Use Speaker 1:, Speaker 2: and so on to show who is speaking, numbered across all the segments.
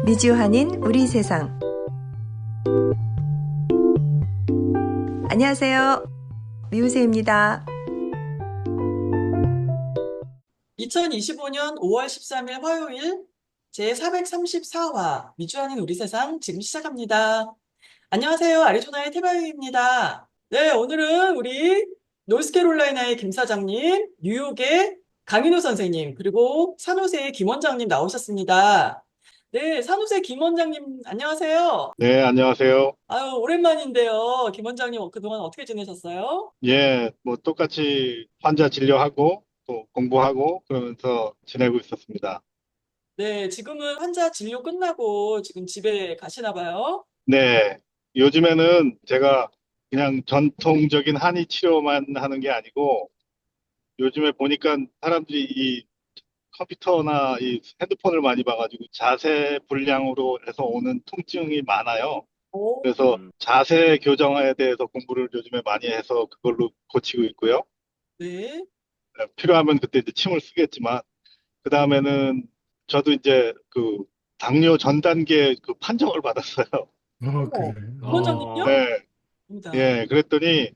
Speaker 1: 미주한인 우리 세상. 안녕하세요. 미우새입니다.
Speaker 2: 2025년 5월 13일 화요일 제434화 미주한인 우리 세상 지금 시작합니다. 안녕하세요. 아리조나의 태바유입니다. 네, 오늘은 우리 노스캐롤라이나의 김 사장님, 뉴욕의 강인호 선생님, 그리고 산호세의 김 원장님 나오셨습니다. 네, 산호세 김 원장님 안녕하세요.
Speaker 3: 네, 안녕하세요.
Speaker 2: 아유, 오랜만인데요. 김 원장님 그동안 어떻게 지내셨어요?
Speaker 3: 예, 뭐 똑같이 환자 진료하고 또 공부하고 그러면서 지내고 있었습니다.
Speaker 2: 네, 지금은 환자 진료 끝나고 지금 집에 가시나 봐요.
Speaker 3: 네, 요즘에는 제가 그냥 전통적인 한의 치료만 하는 게 아니고 요즘에 보니까 사람들이 이 컴퓨터나 이 핸드폰을 많이 봐가지고 자세 불량으로 해서 오는 통증이 많아요.
Speaker 2: 오,
Speaker 3: 그래서 자세 교정에 대해서 공부를 요즘에 많이 해서 그걸로 고치고 있고요.
Speaker 2: 네.
Speaker 3: 필요하면 그때 이제 침을 쓰겠지만 그 다음에는 저도 이제 그 당뇨 전 단계 그 판정을 받았어요.
Speaker 2: 어머,
Speaker 4: 그래.
Speaker 2: 김 원장님요?
Speaker 3: 네,
Speaker 2: 입니다.
Speaker 3: 예, 그랬더니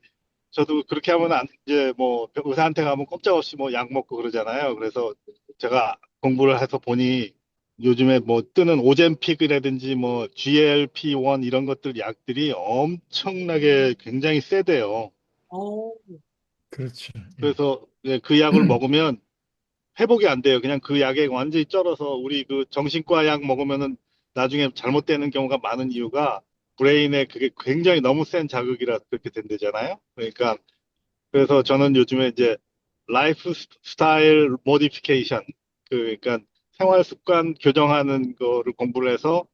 Speaker 3: 저도 그렇게 하면 안, 이제 뭐 의사한테 가면 꼼짝없이 뭐 약 먹고 그러잖아요. 그래서 제가 공부를 해서 보니 요즘에 뭐 뜨는 오젬픽이라든지 뭐 GLP-1 이런 것들 약들이 엄청나게 굉장히 세대요.
Speaker 2: 어,
Speaker 4: 그렇지. 예.
Speaker 3: 그래서 예, 그 약을 먹으면 회복이 안 돼요. 그냥 그 약에 완전히 쩔어서 우리 그 정신과 약 먹으면은 나중에 잘못되는 경우가 많은 이유가 브레인에 그게 굉장히 너무 센 자극이라 그렇게 된대잖아요. 그러니까 그래서 저는 요즘에 이제 라이프 스타일 모디피케이션 그러니까 생활 습관 교정하는 거를 공부를 해서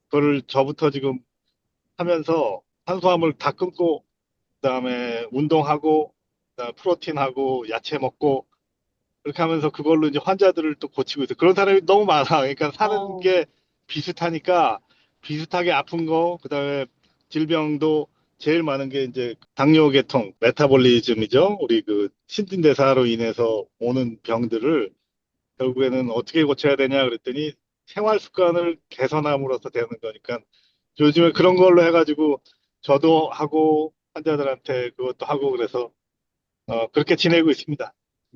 Speaker 3: 그거를 저부터 지금 하면서 탄수화물 다 끊고 그다음에 운동하고 그다음에 프로틴하고 야채 먹고 그렇게 하면서 그걸로 이제 환자들을 또 고치고 있어요. 그런 사람이 너무 많아. 그러니까 사는
Speaker 2: 어,
Speaker 3: 게 비슷하니까 비슷하게 아픈 거, 그다음에 질병도 제일 많은 게 이제 당뇨계통, 메타볼리즘이죠. 우리 그 신진대사로 인해서 오는 병들을 결국에는 어떻게 고쳐야 되냐 그랬더니 생활 습관을 개선함으로써 되는 거니까 요즘에 그런 걸로 해가지고 저도 하고 환자들한테 그것도 하고 그래서 그렇게 지내고 있습니다.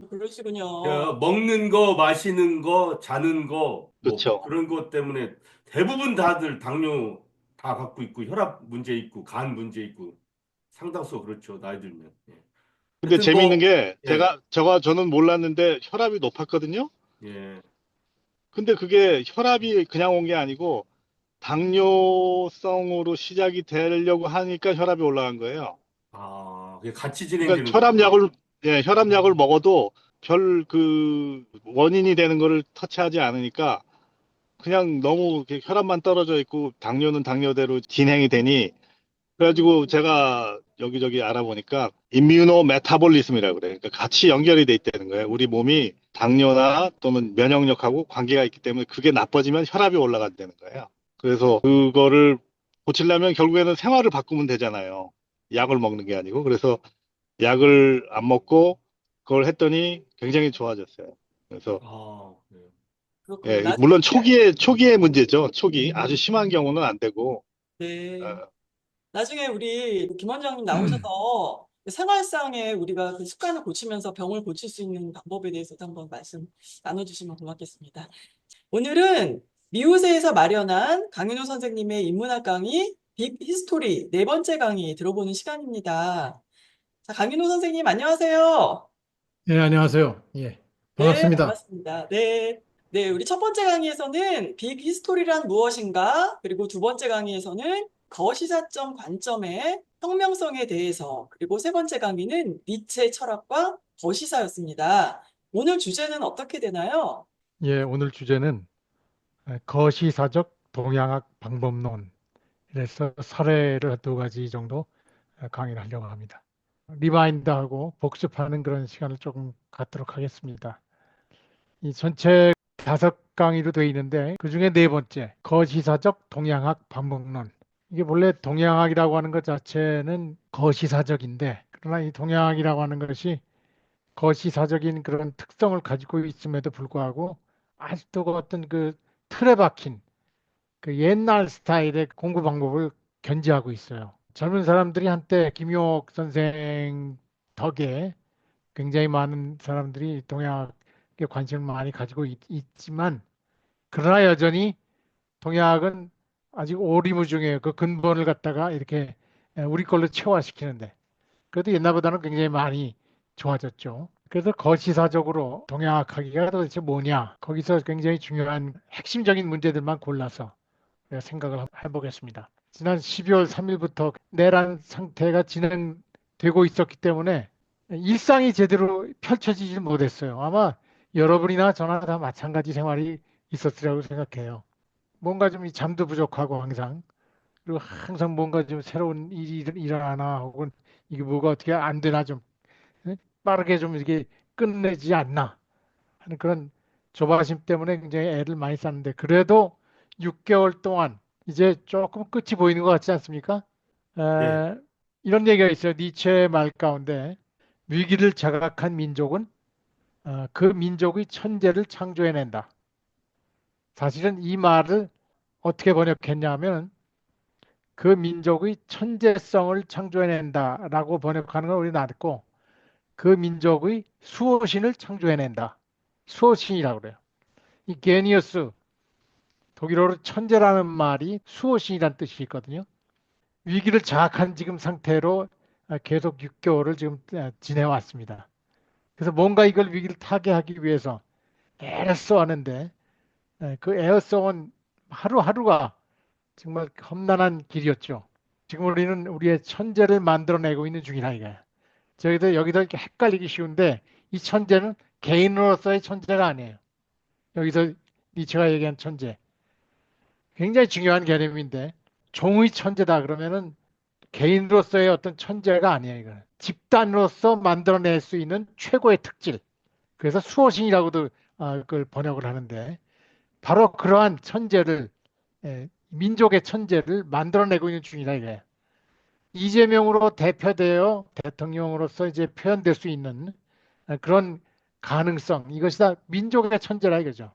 Speaker 2: 그러시군요.
Speaker 4: 먹는 거, 마시는 거, 자는 거, 뭐
Speaker 3: 그렇죠.
Speaker 4: 그런 것 때문에 대부분 다들 당뇨 다 갖고 있고 혈압 문제 있고 간 문제 있고 상당수 그렇죠. 나이 들면. 예.
Speaker 3: 근데
Speaker 4: 하여튼
Speaker 3: 재미있는
Speaker 4: 뭐
Speaker 3: 게
Speaker 4: 예.
Speaker 3: 저는 몰랐는데 혈압이 높았거든요.
Speaker 4: 예.
Speaker 3: 근데 그게 혈압이 그냥 온 게 아니고 당뇨성으로 시작이 되려고 하니까 혈압이 올라간 거예요.
Speaker 4: 아, 그게 같이
Speaker 3: 그러니까
Speaker 4: 진행되는 거구나.
Speaker 3: 혈압약을 먹어도 별 그 원인이 되는 거를 터치하지 않으니까 그냥 너무 이렇게 혈압만 떨어져 있고 당뇨는 당뇨대로 진행이 되니 그래가지고 제가 여기저기 알아보니까 임뮤노 메타볼리즘이라고 그래요. 그러니까 같이 연결이 돼 있다는 거예요. 우리 몸이 당뇨나 또는 면역력하고 관계가 있기 때문에 그게 나빠지면 혈압이 올라간다는 거예요. 그래서 그거를 고치려면 결국에는 생활을 바꾸면 되잖아요. 약을 먹는 게 아니고. 그래서 약을 안 먹고 그걸 했더니 굉장히 좋아졌어요. 그래서
Speaker 4: 아, 그래요.
Speaker 2: 그렇군요.
Speaker 3: 예, 물론 초기에 문제죠. 초기. 아주 심한 경우는 안 되고.
Speaker 2: 네.
Speaker 3: 어,
Speaker 2: 나중에 우리 김 원장님 나오셔서 생활상에 우리가 그 습관을 고치면서 병을 고칠 수 있는 방법에 대해서도 한번 말씀 나눠주시면 고맙겠습니다. 오늘은 미우새에서 마련한 강윤호 선생님의 인문학 강의 빅 히스토리 네 번째 강의 들어보는 시간입니다. 자, 강윤호 선생님 안녕하세요.
Speaker 4: 예, 안녕하세요. 예.
Speaker 2: 네,
Speaker 4: 반갑습니다.
Speaker 2: 반갑습니다. 네. 네, 우리 첫 번째 강의에서는 빅 히스토리란 무엇인가, 그리고 두 번째 강의에서는 거시사점 관점의 혁명성에 대해서, 그리고 세 번째 강의는 니체 철학과 거시사였습니다. 오늘 주제는 어떻게 되나요?
Speaker 5: 예, 오늘 주제는 거시사적 동양학 방법론. 그래서 사례를 두 가지 정도 강의를 하려고 합니다. 리마인드하고 복습하는 그런 시간을 조금 갖도록 하겠습니다. 이 전체 5강의로 되어 있는데 그중에 네 번째, 거시사적 동양학 방법론. 이게 원래 동양학이라고 하는 것 자체는 거시사적인데 그러나 이 동양학이라고 하는 것이 거시사적인 그런 특성을 가지고 있음에도 불구하고 아직도 그 어떤 그 틀에 박힌 그 옛날 스타일의 공부 방법을 견지하고 있어요. 젊은 사람들이 한때 김용옥 선생 덕에 굉장히 많은 사람들이 동양학에 관심을 많이 가지고 있지만 그러나 여전히 동양학은 아직 오리무중이에요. 그 근본을 갖다가 이렇게 우리 걸로 체화시키는데 그래도 옛날보다는 굉장히 많이 좋아졌죠. 그래서 거시사적으로 동양학하기가 도대체 뭐냐 거기서 굉장히 중요한 핵심적인 문제들만 골라서 생각을 해보겠습니다. 지난 12월 3일부터 내란 상태가 진행되고 있었기 때문에 일상이 제대로 펼쳐지지 못했어요. 아마 여러분이나 저나 다 마찬가지 생활이 있었으리라고 생각해요. 뭔가 좀 잠도 부족하고 항상 그리고 항상 뭔가 좀 새로운 일이 일어나나 혹은 이게 뭐가 어떻게 안 되나 좀 빠르게 좀 이렇게 끝내지 않나 하는 그런 조바심 때문에 굉장히 애를 많이 썼는데 그래도 6개월 동안 이제 조금 끝이 보이는 것 같지 않습니까?
Speaker 4: 예,
Speaker 5: 이런 얘기가 있어요. 니체의 말 가운데 위기를 자각한 민족은 그 민족의 천재를 창조해낸다. 사실은 이 말을 어떻게 번역했냐면 그 민족의 천재성을 창조해낸다라고 번역하는 걸 우리 낫고 그 민족의 수호신을 창조해낸다. 수호신이라고 그래요. 이 게니어스 독일어로 천재라는 말이 수호신이라는 뜻이 있거든요. 위기를 자학한 지금 상태로 계속 6개월을 지금 지내왔습니다. 그래서 뭔가 이걸 위기를 타개하기 위해서 애를 써왔는데 그 애어 써온 하루하루가 정말 험난한 길이었죠. 지금 우리는 우리의 천재를 만들어내고 있는 중이라 이거예요. 저희도 여기서 이렇게 헷갈리기 쉬운데 이 천재는 개인으로서의 천재가 아니에요. 여기서 니체가 얘기한 천재. 굉장히 중요한 개념인데 종의 천재다 그러면은 개인으로서의 어떤 천재가 아니에요. 이거는. 집단으로서 만들어낼 수 있는 최고의 특질. 그래서 수호신이라고도 그걸 번역을 하는데 바로 그러한 천재를 민족의 천재를 만들어내고 있는 중이다 이거예요. 이재명으로 대표되어 대통령으로서 이제 표현될 수 있는 그런 가능성 이것이 다 민족의 천재라 이거죠.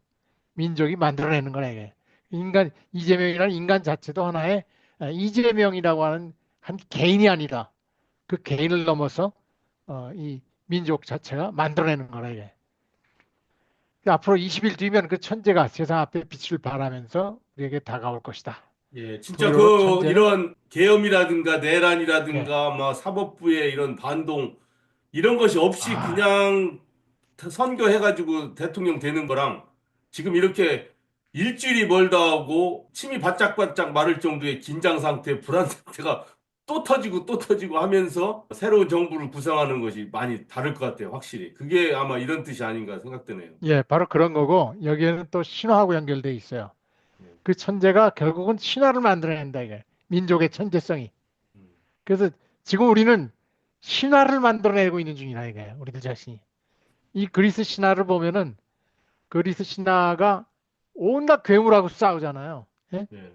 Speaker 5: 민족이 만들어내는 거라 이게. 인간 이재명이라는 인간 자체도 하나의 이재명이라고 하는 한 개인이 아니라 그 개인을 넘어서 이 민족 자체가 만들어내는 거라 이게. 앞으로 20일 뒤면 그 천재가 세상 앞에 빛을 발하면서 우리에게 다가올 것이다.
Speaker 4: 예, 진짜
Speaker 5: 독일어로
Speaker 4: 그
Speaker 5: 천재는
Speaker 4: 이런 계엄이라든가
Speaker 5: 예.
Speaker 4: 내란이라든가 뭐 사법부의 이런 반동 이런 것이 없이
Speaker 5: 아,
Speaker 4: 그냥 선거해가지고 대통령 되는 거랑 지금 이렇게 일주일이 멀다 하고 침이 바짝바짝 마를 정도의 긴장 상태, 불안 상태가 또 터지고 또 터지고 하면서 새로운 정부를 구성하는 것이 많이 다를 것 같아요, 확실히. 그게 아마 이런 뜻이 아닌가 생각되네요.
Speaker 5: 예, 바로 그런 거고 여기에는 또 신화하고 연결돼 있어요.
Speaker 4: 예.
Speaker 5: 그 천재가 결국은 신화를 만들어낸다 이게. 민족의 천재성이.
Speaker 4: 음.
Speaker 5: 그래서 지금 우리는 신화를 만들어내고 있는 중이라 이거예요. 우리들 자신이. 이 그리스 신화를 보면은 그리스 신화가 온갖 괴물하고 싸우잖아요. 예?
Speaker 4: 예.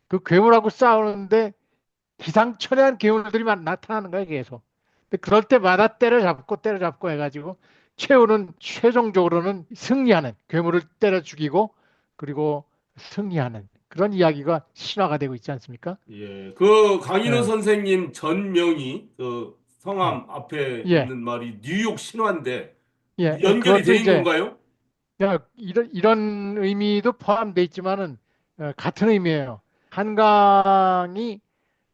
Speaker 5: 그 괴물하고 싸우는데 기상천외한 괴물들이 나타나는 거예요, 계속. 근데 그럴 때마다 때려잡고 해가지고 최종적으로는 승리하는 괴물을 때려 죽이고 그리고 승리하는 그런 이야기가 신화가 되고 있지 않습니까?
Speaker 4: 예. 그 강인호
Speaker 5: 예,
Speaker 4: 선생님 전명이 그
Speaker 5: 예,
Speaker 4: 성함 앞에
Speaker 5: 예,
Speaker 4: 있는 말이 뉴욕 신화인데
Speaker 5: 예, 예.
Speaker 4: 연결이
Speaker 5: 그것도
Speaker 4: 돼 있는
Speaker 5: 이제
Speaker 4: 건가요?
Speaker 5: 이런 의미도 포함되어 있지만은 같은 의미예요. 한강이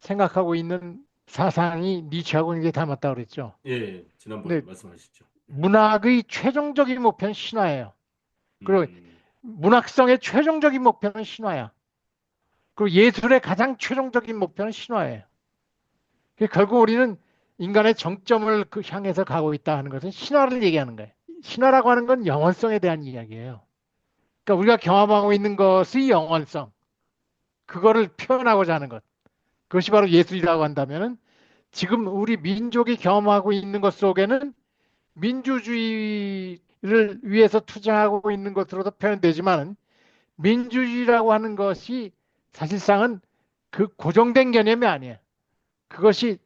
Speaker 5: 생각하고 있는 사상이 니체하고 이게 닮았다고 그랬죠.
Speaker 4: 예, 지난번에
Speaker 5: 근데
Speaker 4: 말씀하셨죠.
Speaker 5: 문학의 최종적인 목표는 신화예요. 그리고
Speaker 4: 음,
Speaker 5: 문학성의 최종적인 목표는 신화야. 그리고 예술의 가장 최종적인 목표는 신화예요. 결국 우리는 인간의 정점을 향해서 가고 있다 하는 것은 신화를 얘기하는 거예요. 신화라고 하는 건 영원성에 대한 이야기예요. 그러니까 우리가 경험하고 있는 것의 영원성, 그거를 표현하고자 하는 것. 그것이 바로 예술이라고 한다면은 지금 우리 민족이 경험하고 있는 것 속에는 민주주의를 위해서 투쟁하고 있는 것으로도 표현되지만 민주주의라고 하는 것이 사실상은 그 고정된 개념이 아니에요. 그것이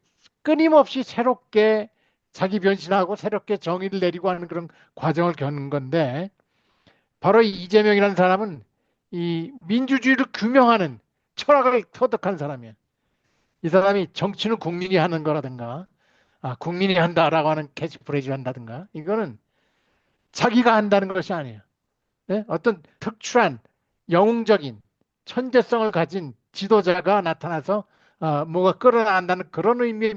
Speaker 5: 끊임없이 새롭게 자기 변신하고 새롭게 정의를 내리고 하는 그런 과정을 겪는 건데 바로 이재명이라는 사람은 이 민주주의를 규명하는 철학을 터득한 사람이야. 이 사람이 정치는 국민이 하는 거라든가, 국민이 한다라고 하는 캐치프레이즈를 한다든가, 이거는 자기가 한다는 것이 아니에요. 예? 어떤 특출한 영웅적인 천재성을 가진 지도자가 나타나서 뭐가 끌어나간다는 그런 의미의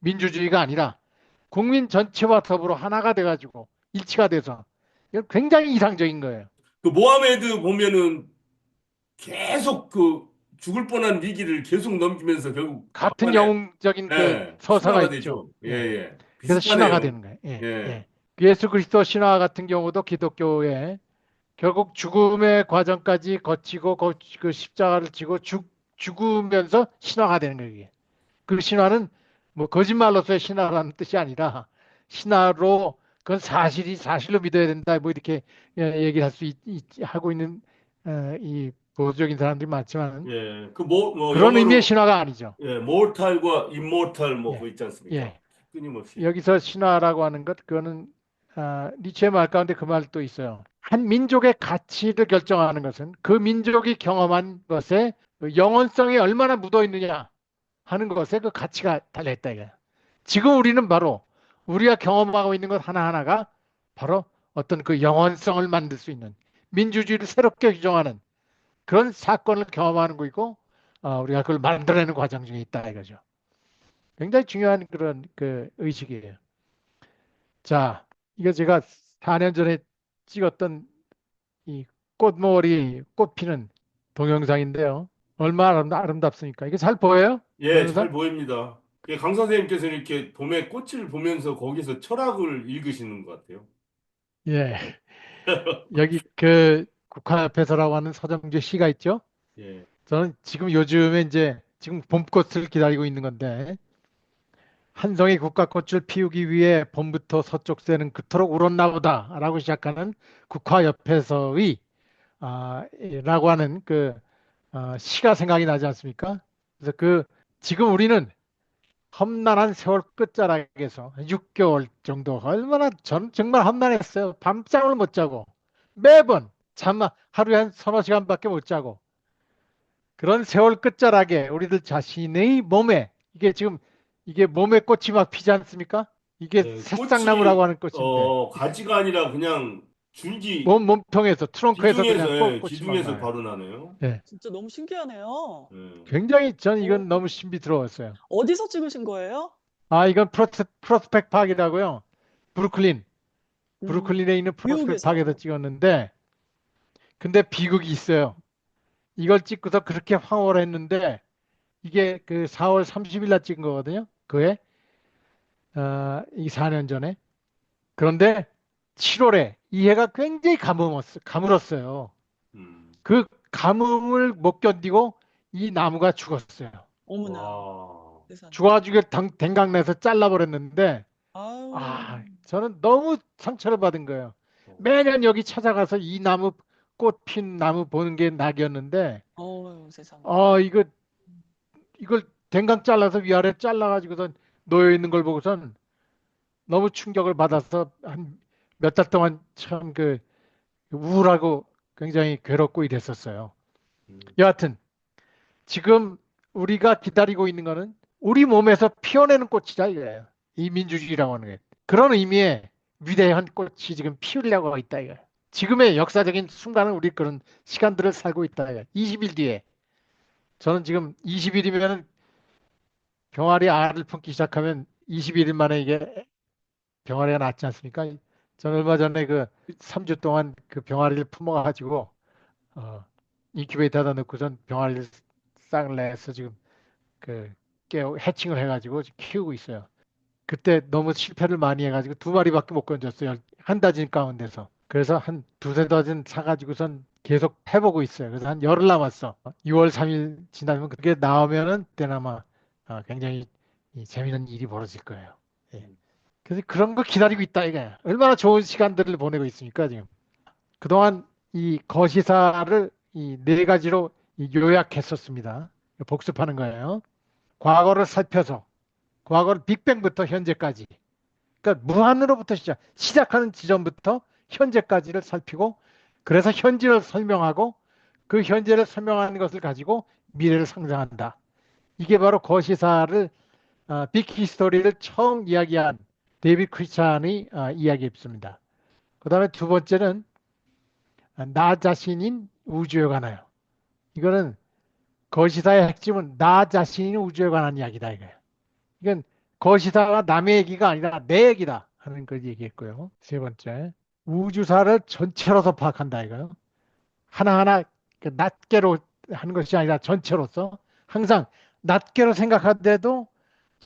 Speaker 5: 민주주의가 아니라 국민 전체와 더불어 하나가 돼가지고 일치가 돼서 이건 굉장히 이상적인 거예요.
Speaker 4: 그 모하메드 보면은 계속 그 죽을 뻔한 위기를 계속 넘기면서 결국
Speaker 5: 같은
Speaker 4: 막판에
Speaker 5: 영웅적인 그
Speaker 4: 예,
Speaker 5: 서사가
Speaker 4: 신화가
Speaker 5: 있죠.
Speaker 4: 되죠. 예,
Speaker 5: 예.
Speaker 4: 예.
Speaker 5: 그래서 신화가
Speaker 4: 비슷하네요.
Speaker 5: 되는 거예요. 예,
Speaker 4: 예.
Speaker 5: 예. 예수 그리스도 신화 같은 경우도 기독교에 결국 죽음의 과정까지 거치고 그 십자가를 지고 죽으면서 신화가 되는 거예요. 이게. 그 신화는 뭐 거짓말로서의 신화라는 뜻이 아니라 신화로 그건 사실로 믿어야 된다. 뭐 이렇게 얘기를 할 수 하고 있는 이 보수적인 사람들이 많지만
Speaker 4: 예. 그 뭐
Speaker 5: 그런 의미의
Speaker 4: 영어로
Speaker 5: 신화가 아니죠.
Speaker 4: 예, 모탈과 임모탈 뭐
Speaker 5: 예,
Speaker 4: 그거 있지 않습니까?
Speaker 5: 예.
Speaker 4: 끊임없이.
Speaker 5: 여기서 신화라고 하는 것, 그거는 니체의 말 가운데 그 말도 있어요. 한 민족의 가치를 결정하는 것은 그 민족이 경험한 것에 그 영혼성이 얼마나 묻어 있느냐 하는 것에 그 가치가 달려있다 이거야. 지금 우리는 바로 우리가 경험하고 있는 것 하나하나가 바로 어떤 그 영혼성을 만들 수 있는 민주주의를 새롭게 규정하는 그런 사건을 경험하는 거이고 우리가 그걸 만들어내는 과정 중에 있다 이거죠. 굉장히 중요한 그런 그 의식이에요. 자, 이거 제가 4년 전에 찍었던 이 꽃 피는 동영상인데요. 얼마나 아름답습니까? 이게 잘 보여요?
Speaker 4: 예, 잘
Speaker 5: 동영상?
Speaker 4: 보입니다. 예, 강 선생님께서 이렇게 봄의 꽃을 보면서 거기서 철학을 읽으시는 것 같아요.
Speaker 5: 예. 여기 그 국화협회서라고 하는 서정주 시가 있죠?
Speaker 4: 예.
Speaker 5: 저는 지금 요즘에 이제 지금 봄꽃을 기다리고 있는 건데 한 송이 국화꽃을 피우기 위해 봄부터 서쪽 새는 그토록 울었나 보다라고 시작하는 국화협회서의 라고 하는 그 시가 생각이 나지 않습니까? 그래서 지금 우리는 험난한 세월 끝자락에서 6개월 정도 얼마나 저는 정말 험난했어요. 밤잠을 못 자고 매번 잠 하루에 한 서너 시간밖에 못 자고 그런 세월 끝자락에 우리들 자신의 몸에 이게 지금 이게 몸에 꽃이 막 피지 않습니까? 이게
Speaker 4: 예,
Speaker 5: 새싹나무라고
Speaker 4: 꽃이
Speaker 5: 하는 꽃인데
Speaker 4: 가지가 아니라 그냥 줄기
Speaker 5: 몸통에서 트렁크에서 그냥
Speaker 4: 기둥에서 예,
Speaker 5: 꽃이 막
Speaker 4: 기둥에서
Speaker 5: 나요.
Speaker 4: 바로 나네요.
Speaker 5: 예.
Speaker 2: 진짜 너무 신기하네요.
Speaker 4: 예.
Speaker 5: 굉장히 전 이건
Speaker 2: 어,
Speaker 5: 너무 신비스러웠어요.
Speaker 2: 어디서 찍으신 거예요?
Speaker 5: 이건 프로스펙 파크라고요. 브루클린.
Speaker 2: 음,
Speaker 5: 브루클린에 있는 프로스펙 파크에서
Speaker 2: 미국에서.
Speaker 5: 찍었는데 근데 비극이 있어요. 이걸 찍고서 그렇게 황홀했는데 이게 그 4월 30일 날 찍은 거거든요. 그해 이 4년 전에. 그런데 7월에 이 해가 굉장히 가물었어요.
Speaker 4: 음.
Speaker 5: 그 가뭄을 못 견디고 이 나무가 죽었어요.
Speaker 2: 어머나,
Speaker 4: 와.
Speaker 2: 세상에.
Speaker 5: 죽어가지고 댕강내서 잘라버렸는데
Speaker 2: 아유,
Speaker 5: 저는 너무 상처를 받은 거예요. 매년 여기 찾아가서 이 나무 꽃 핀 나무 보는 게 낙이었는데
Speaker 2: 세상에.
Speaker 5: 이거 이걸 댕강 잘라서 위아래 잘라가지고선 놓여 있는 걸 보고선 너무 충격을 받아서 한 몇 달 동안 참 그 우울하고 굉장히 괴롭고 이랬었어요.
Speaker 4: 음.
Speaker 5: 여하튼 지금 우리가 기다리고 있는 거는 우리 몸에서 피어내는 꽃이다 이거예요. 이 민주주의라고 하는 게. 그런 의미의 위대한 꽃이 지금 피우려고 있다 이거예요. 지금의 역사적인 순간은 우리 그런 시간들을 살고 있다 이거예요. 20일 뒤에. 저는 지금 20일이면 병아리 알을 품기 시작하면 21일 만에 이게 병아리가 낫지 않습니까? 저는 얼마 전에 그 3주 동안 그 병아리를 품어가지고 인큐베이터에다 넣고선 병아리를 싹을 내서 지금 그 해칭을 해가지고 지금 키우고 있어요. 그때 너무 실패를 많이 해가지고 2마리밖에 못 건졌어요. 한 다진 가운데서. 그래서 한 두세 다진 사가지고선 계속 해보고 있어요. 그래서 한 열흘 남았어. 6월 3일 지나면 그게 나오면은 그때나마 굉장히 재미있는 일이 벌어질 거예요. 예. 그래서 그런 거 기다리고 있다 이거야. 얼마나 좋은 시간들을 보내고 있습니까 지금. 그동안 이 거시사를 이 네 가지로 요약했었습니다. 복습하는 거예요. 과거를 살펴서 과거를 빅뱅부터 현재까지 그러니까 무한으로부터 시작하는 지점부터 현재까지를 살피고 그래서 현재를 설명하고 그 현재를 설명하는 것을 가지고 미래를 상상한다. 이게 바로 거시사를 빅 히스토리를 처음 이야기한 데이비드 크리스찬의 이야기입니다. 그 다음에 두 번째는 나 자신인 우주에 관하여. 이거는 거시사의 핵심은 나 자신인 우주에 관한 이야기다 이거예요. 이건 거시사가 남의 얘기가 아니라 내 얘기다 하는 걸 얘기했고요. 세 번째, 우주사를 전체로서 파악한다 이거요. 하나하나 낱개로 하는 것이 아니라 전체로서 항상 낱개로 생각하는데도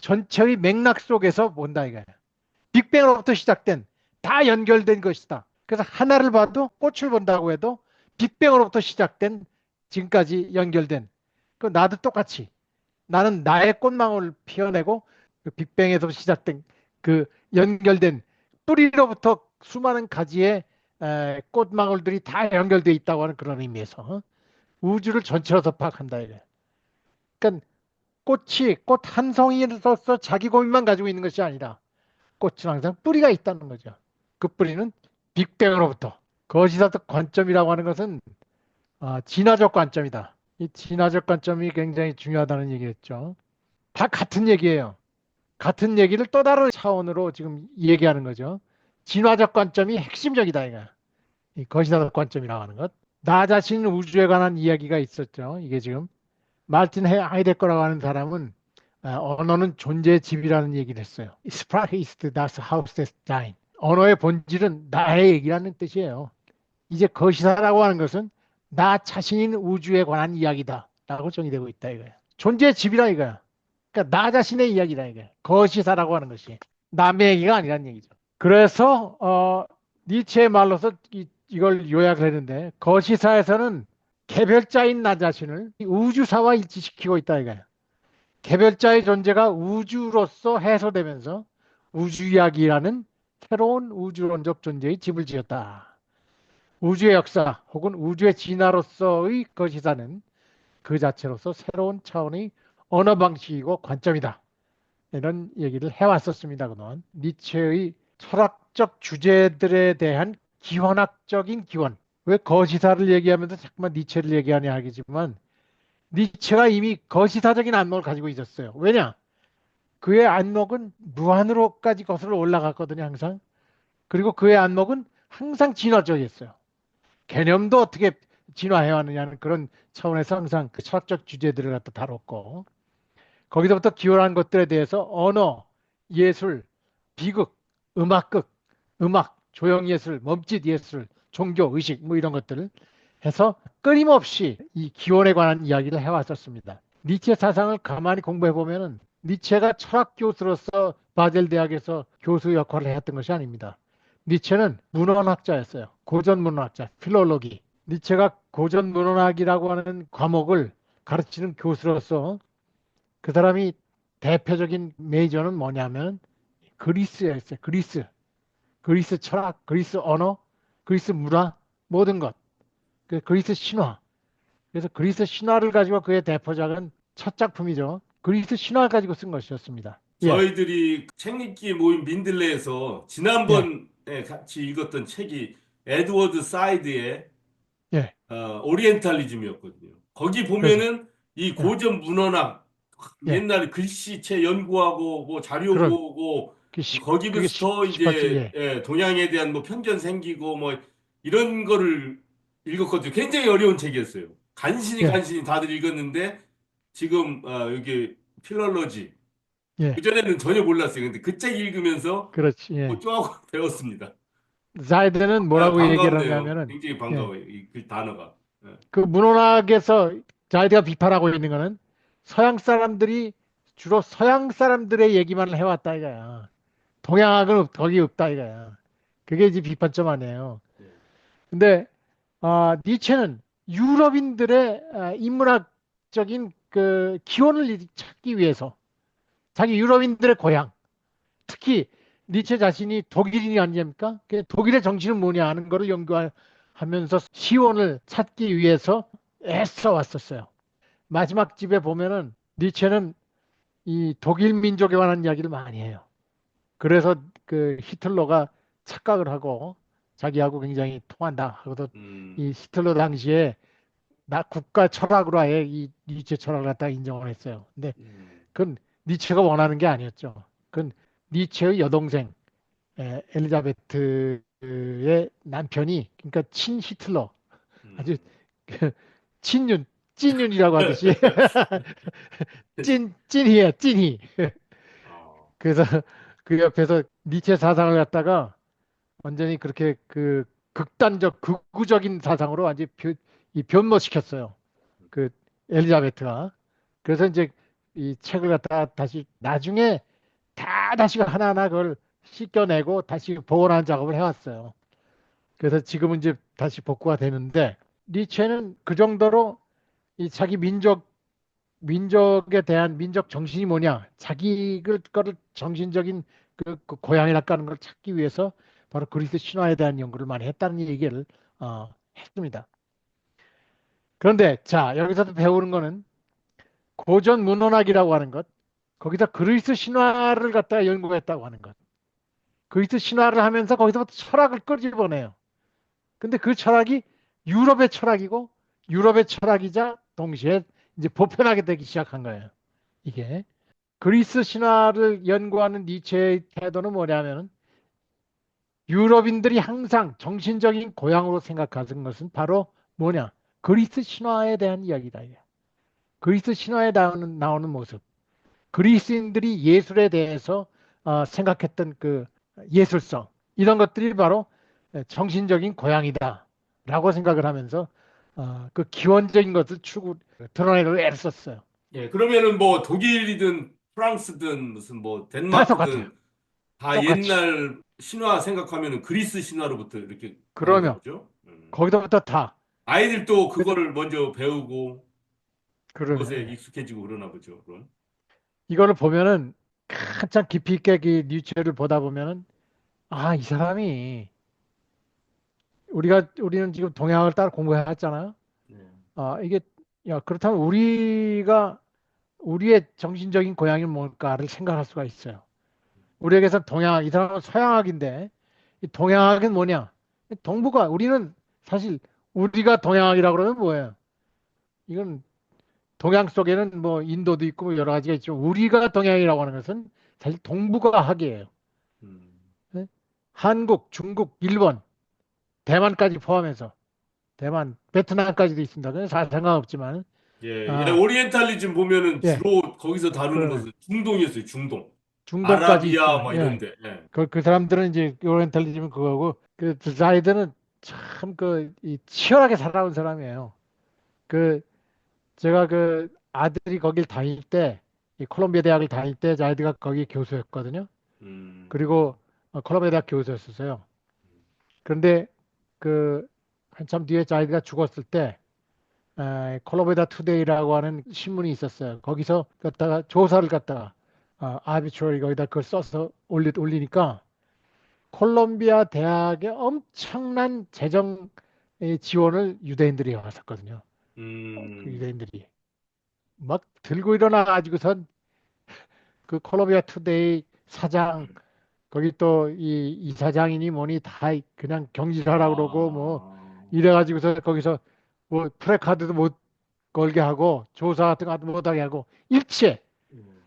Speaker 5: 전체의 맥락 속에서 본다 이거예요. 빅뱅으로부터 시작된 다 연결된 것이다. 그래서 하나를 봐도 꽃을 본다고 해도 빅뱅으로부터 시작된 지금까지 연결된 그 나도 똑같이 나는 나의 꽃망울을 피워내고 그 빅뱅에서 시작된 그 연결된 뿌리로부터 수많은 가지의 꽃망울들이 다 연결되어 있다고 하는 그런 의미에서 우주를 전체로서 파악한다 이래. 그러니까 꽃이 꽃 한 송이로서 자기 고민만 가지고 있는 것이 아니라 꽃은 항상 뿌리가 있다는 거죠. 그 뿌리는 빅뱅으로부터. 거시사적 관점이라고 하는 것은 진화적 관점이다. 이 진화적 관점이 굉장히 중요하다는 얘기였죠. 다 같은 얘기예요. 같은 얘기를 또 다른 차원으로 지금 얘기하는 거죠. 진화적 관점이 핵심적이다 이거. 이 거시사적 관점이라고 하는 것. 나 자신 우주에 관한 이야기가 있었죠. 이게 지금 마르틴 하이데거라고 하는 사람은 언어는 존재의 집이라는 얘기를 했어요. Sprache ist das Haus des Dein. 언어의 본질은 나의 얘기라는 뜻이에요. 이제 거시사라고 하는 것은 나 자신인 우주에 관한 이야기다 라고 정의되고 있다 이거예요. 존재의 집이라 이거야. 그러니까 나 자신의 이야기다 이거예요. 거시사라고 하는 것이 남의 얘기가 아니라는 얘기죠. 그래서 니체의 말로서 이걸 요약을 했는데 거시사에서는 개별자인 나 자신을 우주사와 일치시키고 있다 이거예요. 개별자의 존재가 우주로서 해소되면서 우주 이야기라는 새로운 우주론적 존재의 집을 지었다. 우주의 역사 혹은 우주의 진화로서의 거시사는 그 자체로서 새로운 차원의 언어 방식이고 관점이다. 이런 얘기를 해왔었습니다. 그동안 니체의 철학적 주제들에 대한 기원학적인 기원. 왜 거시사를 얘기하면서 자꾸만 니체를 얘기하냐 하겠지만 니체가 이미 거시사적인 안목을 가지고 있었어요. 왜냐? 그의 안목은 무한으로까지 거슬러 올라갔거든요. 항상. 그리고 그의 안목은 항상 진화적이었어요. 개념도 어떻게 진화해왔느냐는 그런 차원에서 항상 그 철학적 주제들을 갖다 다뤘고 거기서부터 기원한 것들에 대해서 언어, 예술, 비극, 음악극, 음악, 조형예술, 몸짓예술, 종교, 의식 뭐 이런 것들을 해서 끊임없이 이 기원에 관한 이야기를 해왔었습니다. 니체 사상을 가만히 공부해 보면은 니체가 철학 교수로서 바젤 대학에서 교수 역할을 했던 것이 아닙니다. 니체는 문헌학자였어요. 고전 문헌학자, 필롤로기. 니체가 고전 문헌학이라고 하는 과목을 가르치는 교수로서 그 사람이 대표적인 메이저는 뭐냐면 그리스였어요. 그리스 철학, 그리스 언어, 그리스 문화, 모든 것. 그리스 신화. 그래서 그리스 신화를 가지고 그의 대표작은 첫 작품이죠. 그리스 신화를 가지고 쓴 것이었습니다. 예,
Speaker 4: 저희들이 책 읽기 모임 민들레에서
Speaker 5: 예,
Speaker 4: 지난번에 같이 읽었던 책이 에드워드 사이드의
Speaker 5: 예.
Speaker 4: 오리엔탈리즘이었거든요. 거기
Speaker 5: 그래서,
Speaker 4: 보면은 이
Speaker 5: 예,
Speaker 4: 고전 문헌학
Speaker 5: 예.
Speaker 4: 옛날에 글씨체 연구하고 뭐 자료
Speaker 5: 그런,
Speaker 4: 보고
Speaker 5: 그게
Speaker 4: 거기부터 이제
Speaker 5: 예,
Speaker 4: 동양에 대한 뭐 편견 생기고 뭐 이런 거를 읽었거든요. 굉장히 어려운 책이었어요.
Speaker 5: 예,
Speaker 4: 간신히 다들 읽었는데 지금 여기 필럴러지
Speaker 5: 예.
Speaker 4: 그전에는 전혀 몰랐어요. 근데 그 책 읽으면서
Speaker 5: 그렇지,
Speaker 4: 뭐
Speaker 5: 예.
Speaker 4: 조금 배웠습니다.
Speaker 5: 자이드는 뭐라고 얘기를
Speaker 4: 반갑네요.
Speaker 5: 하냐면은,
Speaker 4: 굉장히
Speaker 5: 예.
Speaker 4: 반가워요. 이 그 단어가. 예.
Speaker 5: 그 문헌학에서 자이드가 비판하고 있는 거는 서양 사람들이 주로 서양 사람들의 얘기만 해왔다 이거야. 동양학은 거기 없다 이거야. 그게 이제 비판점 아니에요.
Speaker 4: 예.
Speaker 5: 근데 니체는 유럽인들의 인문학적인 그 기원을 찾기 위해서 자기 유럽인들의 고향, 특히 니체 자신이 독일인이 아닙니까? 그 독일의 정치는 뭐냐 하는 거를 연구하면서 시원을 찾기 위해서 애써 왔었어요. 마지막 집에 보면은 니체는 이 독일 민족에 관한 이야기를 많이 해요. 그래서 그 히틀러가 착각을 하고 자기하고 굉장히 통한다 하고도
Speaker 4: 음,
Speaker 5: 이 히틀러 당시에 국가 철학으로 아예 이 니체 철학을 갖다가 인정을 했어요. 근데
Speaker 4: 음.
Speaker 5: 그건 니체가 원하는 게 아니었죠. 그건 니체의 여동생 엘리자베트의 남편이, 그러니까 친 히틀러, 아주
Speaker 4: 음.
Speaker 5: 그 찐윤이라고 하듯이 찐이야, 찐이.
Speaker 4: 어.
Speaker 5: 그래서 그 옆에서 니체 사상을 갖다가 완전히 그렇게 그 극단적 극우적인 사상으로 완전히 이 변모시켰어요. 그 엘리자베트가. 그래서 이제 이 책을 갖다가 다시 나중에 다시 하나하나 그걸 씻겨내고 다시 복원하는 작업을 해왔어요. 그래서 지금은 이제 다시 복구가 되는데, 니체는 그 정도로 이 자기 민족에 대한 민족 정신이 뭐냐, 자기 거를 정신적인 그 고향이랄까 하는 걸 찾기 위해서 바로 그리스 신화에 대한 연구를 많이 했다는 얘기를 했습니다. 그런데 자, 여기서도 배우는 거는 고전 문헌학이라고 하는 것, 거기서 그리스 신화를 갖다가 연구했다고 하는 것. 그리스 신화를 하면서 거기서부터 철학을 끄집어내요. 근데 그 철학이 유럽의 철학이고, 유럽의 철학이자 동시에 이제 보편하게 되기 시작한 거예요. 이게 그리스 신화를 연구하는 니체의 태도는 뭐냐면은, 유럽인들이 항상 정신적인 고향으로 생각하는 것은 바로 뭐냐? 그리스 신화에 대한 이야기다. 이게. 그리스 신화에 나오는 모습. 그리스인들이 예술에 대해서 생각했던 그 예술성. 이런 것들이 바로 정신적인 고향이다라고 생각을 하면서 그 기원적인 것을 드러내려고 애를 썼어요.
Speaker 4: 예, 그러면은 뭐 독일이든 프랑스든 무슨 뭐
Speaker 5: 다 똑같아요.
Speaker 4: 덴마크든 다
Speaker 5: 똑같이.
Speaker 4: 옛날 신화 생각하면은 그리스 신화로부터 이렇게 가는
Speaker 5: 그러면
Speaker 4: 거죠.
Speaker 5: 거기서부터 다
Speaker 4: 아이들도
Speaker 5: 그래서
Speaker 4: 그거를 먼저 배우고 그것에
Speaker 5: 그러네.
Speaker 4: 익숙해지고 그러나 보죠. 그럼.
Speaker 5: 이거를 보면은 한참 깊이 있게 그 뉴체를 보다 보면은, 이 사람이, 우리는 지금 동양을 따라 공부해왔잖아요.
Speaker 4: 네.
Speaker 5: 이게, 야, 그렇다면 우리의 정신적인 고향이 뭘까를 생각할 수가 있어요. 우리에게서 이 사람은 서양학인데, 이 동양학은 뭐냐? 우리는 사실 우리가 동양학이라고 그러면 뭐예요? 이건 동양 속에는 뭐 인도도 있고 뭐 여러 가지가 있지만, 우리가 동양이라고 하는 것은 사실 동북아 학이에요.
Speaker 4: 음.
Speaker 5: 네? 한국, 중국, 일본, 대만까지 포함해서, 대만, 베트남까지도 있습니다. 그건 상관없지만,
Speaker 4: 예, 예,
Speaker 5: 아,
Speaker 4: 오리엔탈리즘 보면은
Speaker 5: 예,
Speaker 4: 주로 거기서 다루는
Speaker 5: 그러네.
Speaker 4: 것은 중동이었어요. 중동.
Speaker 5: 중동까지
Speaker 4: 아라비아
Speaker 5: 있죠.
Speaker 4: 뭐
Speaker 5: 예.
Speaker 4: 이런데. 예.
Speaker 5: 그 사람들은 이제 오리엔탈리즘은 그거고, 그 자이드는 참 이 치열하게 살아온 사람이에요. 그 제가 그 아들이 거길 다닐 때, 이 콜롬비아 대학을 다닐 때 자이드가 거기 교수였거든요.
Speaker 4: 음.
Speaker 5: 그리고 콜롬비아 대학 교수였었어요. 그런데 그 한참 뒤에 자이드가 죽었을 때, 콜로베다 투데이라고 하는 신문이 있었어요. 거기서 갖다가 조사를 갖다가 아비트러리 거기다 그걸 써서 올리니까 콜롬비아 대학에 엄청난 재정 지원을 유대인들이 왔었거든요. 그
Speaker 4: 음.
Speaker 5: 유대인들이 막 들고 일어나 가지고선 그 콜롬비아 투데이 사장, 거기 또 이 사장이니 뭐니 다 그냥 경질하라 그러고 뭐
Speaker 4: 아.
Speaker 5: 이래 가지고서 거기서 뭐 프레카드도 못 걸게 하고 조사 같은 것도 못하게 하고 일체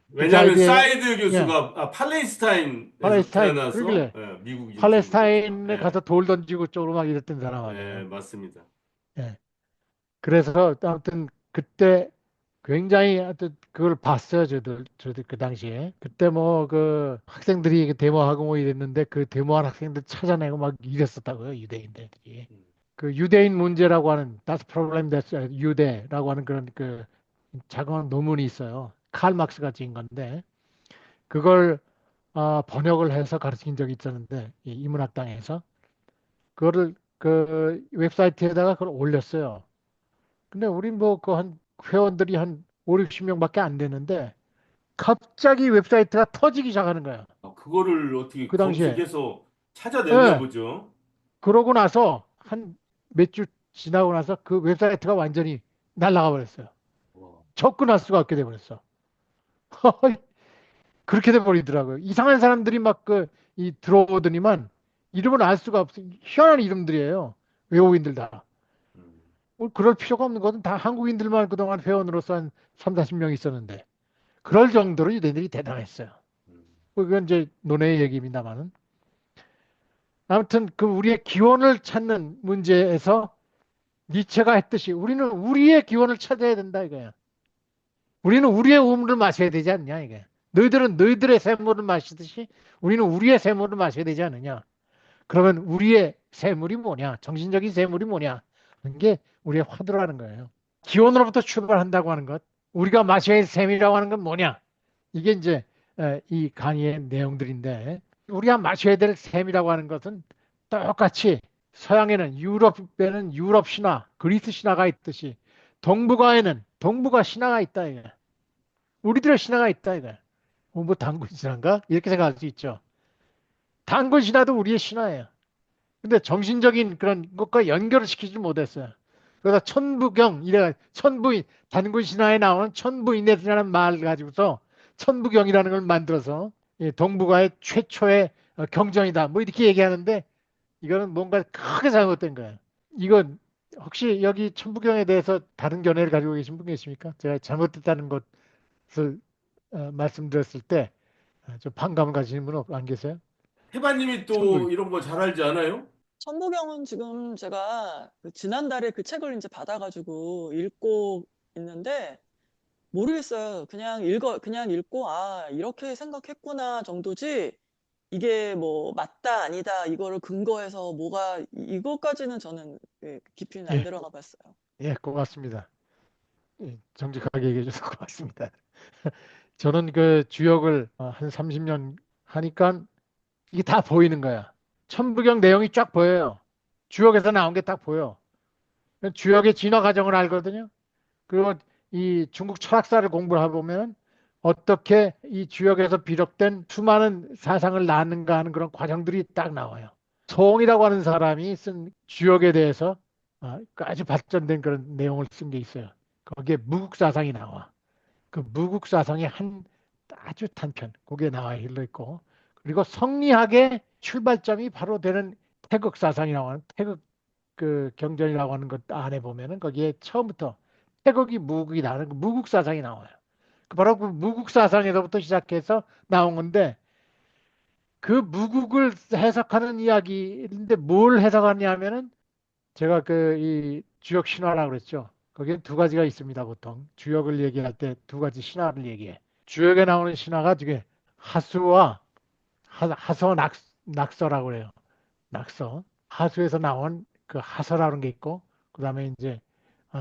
Speaker 5: 그
Speaker 4: 왜냐하면
Speaker 5: 자이드에,
Speaker 4: 사이드
Speaker 5: 예,
Speaker 4: 교수가 팔레스타인에서
Speaker 5: 팔레스타인,
Speaker 4: 태어나서
Speaker 5: 그러길래
Speaker 4: 예, 미국 인종이거든요.
Speaker 5: 팔레스타인에
Speaker 4: 예.
Speaker 5: 가서 돌 던지고 쪽으로 막 이랬던 사람
Speaker 4: 예,
Speaker 5: 아니에요.
Speaker 4: 맞습니다.
Speaker 5: 예. 그래서 아무튼 그때 굉장히 하여튼 그걸 봤어요. 저들 그 당시에. 그때 뭐 그 학생들이 데모하고 뭐 이랬는데 그 데모한 학생들 찾아내고 막 이랬었다고요. 유대인들이.
Speaker 4: 음.
Speaker 5: 그 유대인 문제라고 하는 Das Problem des 유대라고 하는 그런 그 작은 논문이 있어요. 칼 막스가 지은 건데 그걸 번역을 해서 가르친 적이 있었는데 이 인문학당에서 그거를 그 웹사이트에다가 그걸 올렸어요. 근데 우린 뭐 그 한 회원들이 한 5, 60명밖에 안 되는데 갑자기 웹사이트가 터지기 시작하는 거야.
Speaker 4: 그거를 어떻게
Speaker 5: 그 당시에.
Speaker 4: 검색해서 찾아냈나
Speaker 5: 예.
Speaker 4: 보죠.
Speaker 5: 그러고 나서 한 몇 주 지나고 나서 그 웹사이트가 완전히 날아가 버렸어요.
Speaker 4: 와.
Speaker 5: 접근할 수가 없게 돼 버렸어. 그렇게 돼 버리더라고요. 이상한 사람들이 막 이 들어오더니만 이름을 알 수가 없어. 희한한 이름들이에요. 외국인들 다.
Speaker 4: 음.
Speaker 5: 뭐 그럴 필요가 없는 것은 다 한국인들만 그동안 회원으로서 한 3, 40명 있었는데 그럴 정도로 유대인들이 대단했어요. 뭐 그건 이제 논의 얘기입니다만은 아무튼 그 우리의 기원을 찾는 문제에서 니체가 했듯이 우리는 우리의 기원을 찾아야 된다 이거야. 우리는 우리의 우물을 마셔야 되지 않냐 이게. 너희들은 너희들의 샘물을 마시듯이 우리는 우리의 샘물을 마셔야 되지 않느냐. 그러면 우리의 샘물이 뭐냐? 정신적인 샘물이 뭐냐? 이게 우리의 화두라는 거예요. 기원으로부터 출발한다고 하는 것, 우리가 마셔야 할 샘이라고 하는 건 뭐냐? 이게 이제 이 강의의 내용들인데 우리가 마셔야 될 샘이라고 하는 것은 똑같이 서양에는 유럽에는 유럽 신화, 그리스 신화가 있듯이 동북아에는 동북아 신화가 있다 이게. 우리들의 신화가 있다 이거. 뭐 단군 신화인가? 이렇게 생각할 수 있죠. 단군 신화도 우리의 신화예요. 근데 정신적인 그런 것과 연결을 시키지 못했어요. 그래서 천부경 이래 천부인 단군 신화에 나오는 천부인넷이라는 말 가지고서 천부경이라는 걸 만들어서 동북아의 최초의 경전이다. 뭐 이렇게 얘기하는데 이거는 뭔가 크게 잘못된 거예요. 이건 혹시 여기 천부경에 대해서 다른 견해를 가지고 계신 분 계십니까? 제가 잘못됐다는 것을 말씀드렸을 때 좀 반감을 가지는 분 안 계세요?
Speaker 4: 해바님이 또
Speaker 5: 천부.
Speaker 4: 이런 거 잘 알지 않아요?
Speaker 2: 천부경은 지금 제가 지난달에 그 책을 이제 받아가지고 읽고 있는데 모르겠어요. 그냥 읽고, 아, 이렇게 생각했구나 정도지, 이게 뭐, 맞다, 아니다, 이거를 근거해서 이것까지는 저는 깊이는 안
Speaker 5: 예,
Speaker 2: 들어가 봤어요.
Speaker 5: 예, 고맙습니다. 예, 정직하게 얘기해 주셔서 고맙습니다. 저는 그 주역을 한 30년 하니까 이게 다 보이는 거야. 천부경 내용이 쫙 보여요. 주역에서 나온 게 딱 보여. 주역의 진화 과정을 알거든요. 그리고 이 중국 철학사를 공부를 해보면 어떻게 이 주역에서 비롯된 수많은 사상을 낳는가 하는 그런 과정들이 딱 나와요. 송이라고 하는 사람이 쓴 주역에 대해서 아주 발전된 그런 내용을 쓴 게 있어요. 거기에 무국사상이 나와. 그 무국사상의 한 아주 단편, 거기에 나와 일러 있고, 그리고 성리학의 출발점이 바로 되는 태극사상이라고 하는 태극 그 경전이라고 하는 것 안에 보면은 거기에 처음부터 태극이 무국이 나는 그 무국사상이 나와요. 바로 그 무국사상에서부터 시작해서 나온 건데 그 무국을 해석하는 이야기인데 뭘 해석하냐면은 제가 그 이 주역 신화라고 그랬죠. 거기에 두 가지가 있습니다. 보통 주역을 얘기할 때 두 가지 신화를 얘기해. 주역에 나오는 신화가 저게 하수와 하서 낙서라고 그래요. 낙서. 하수에서 나온 그 하서라는 게 있고 그다음에 이제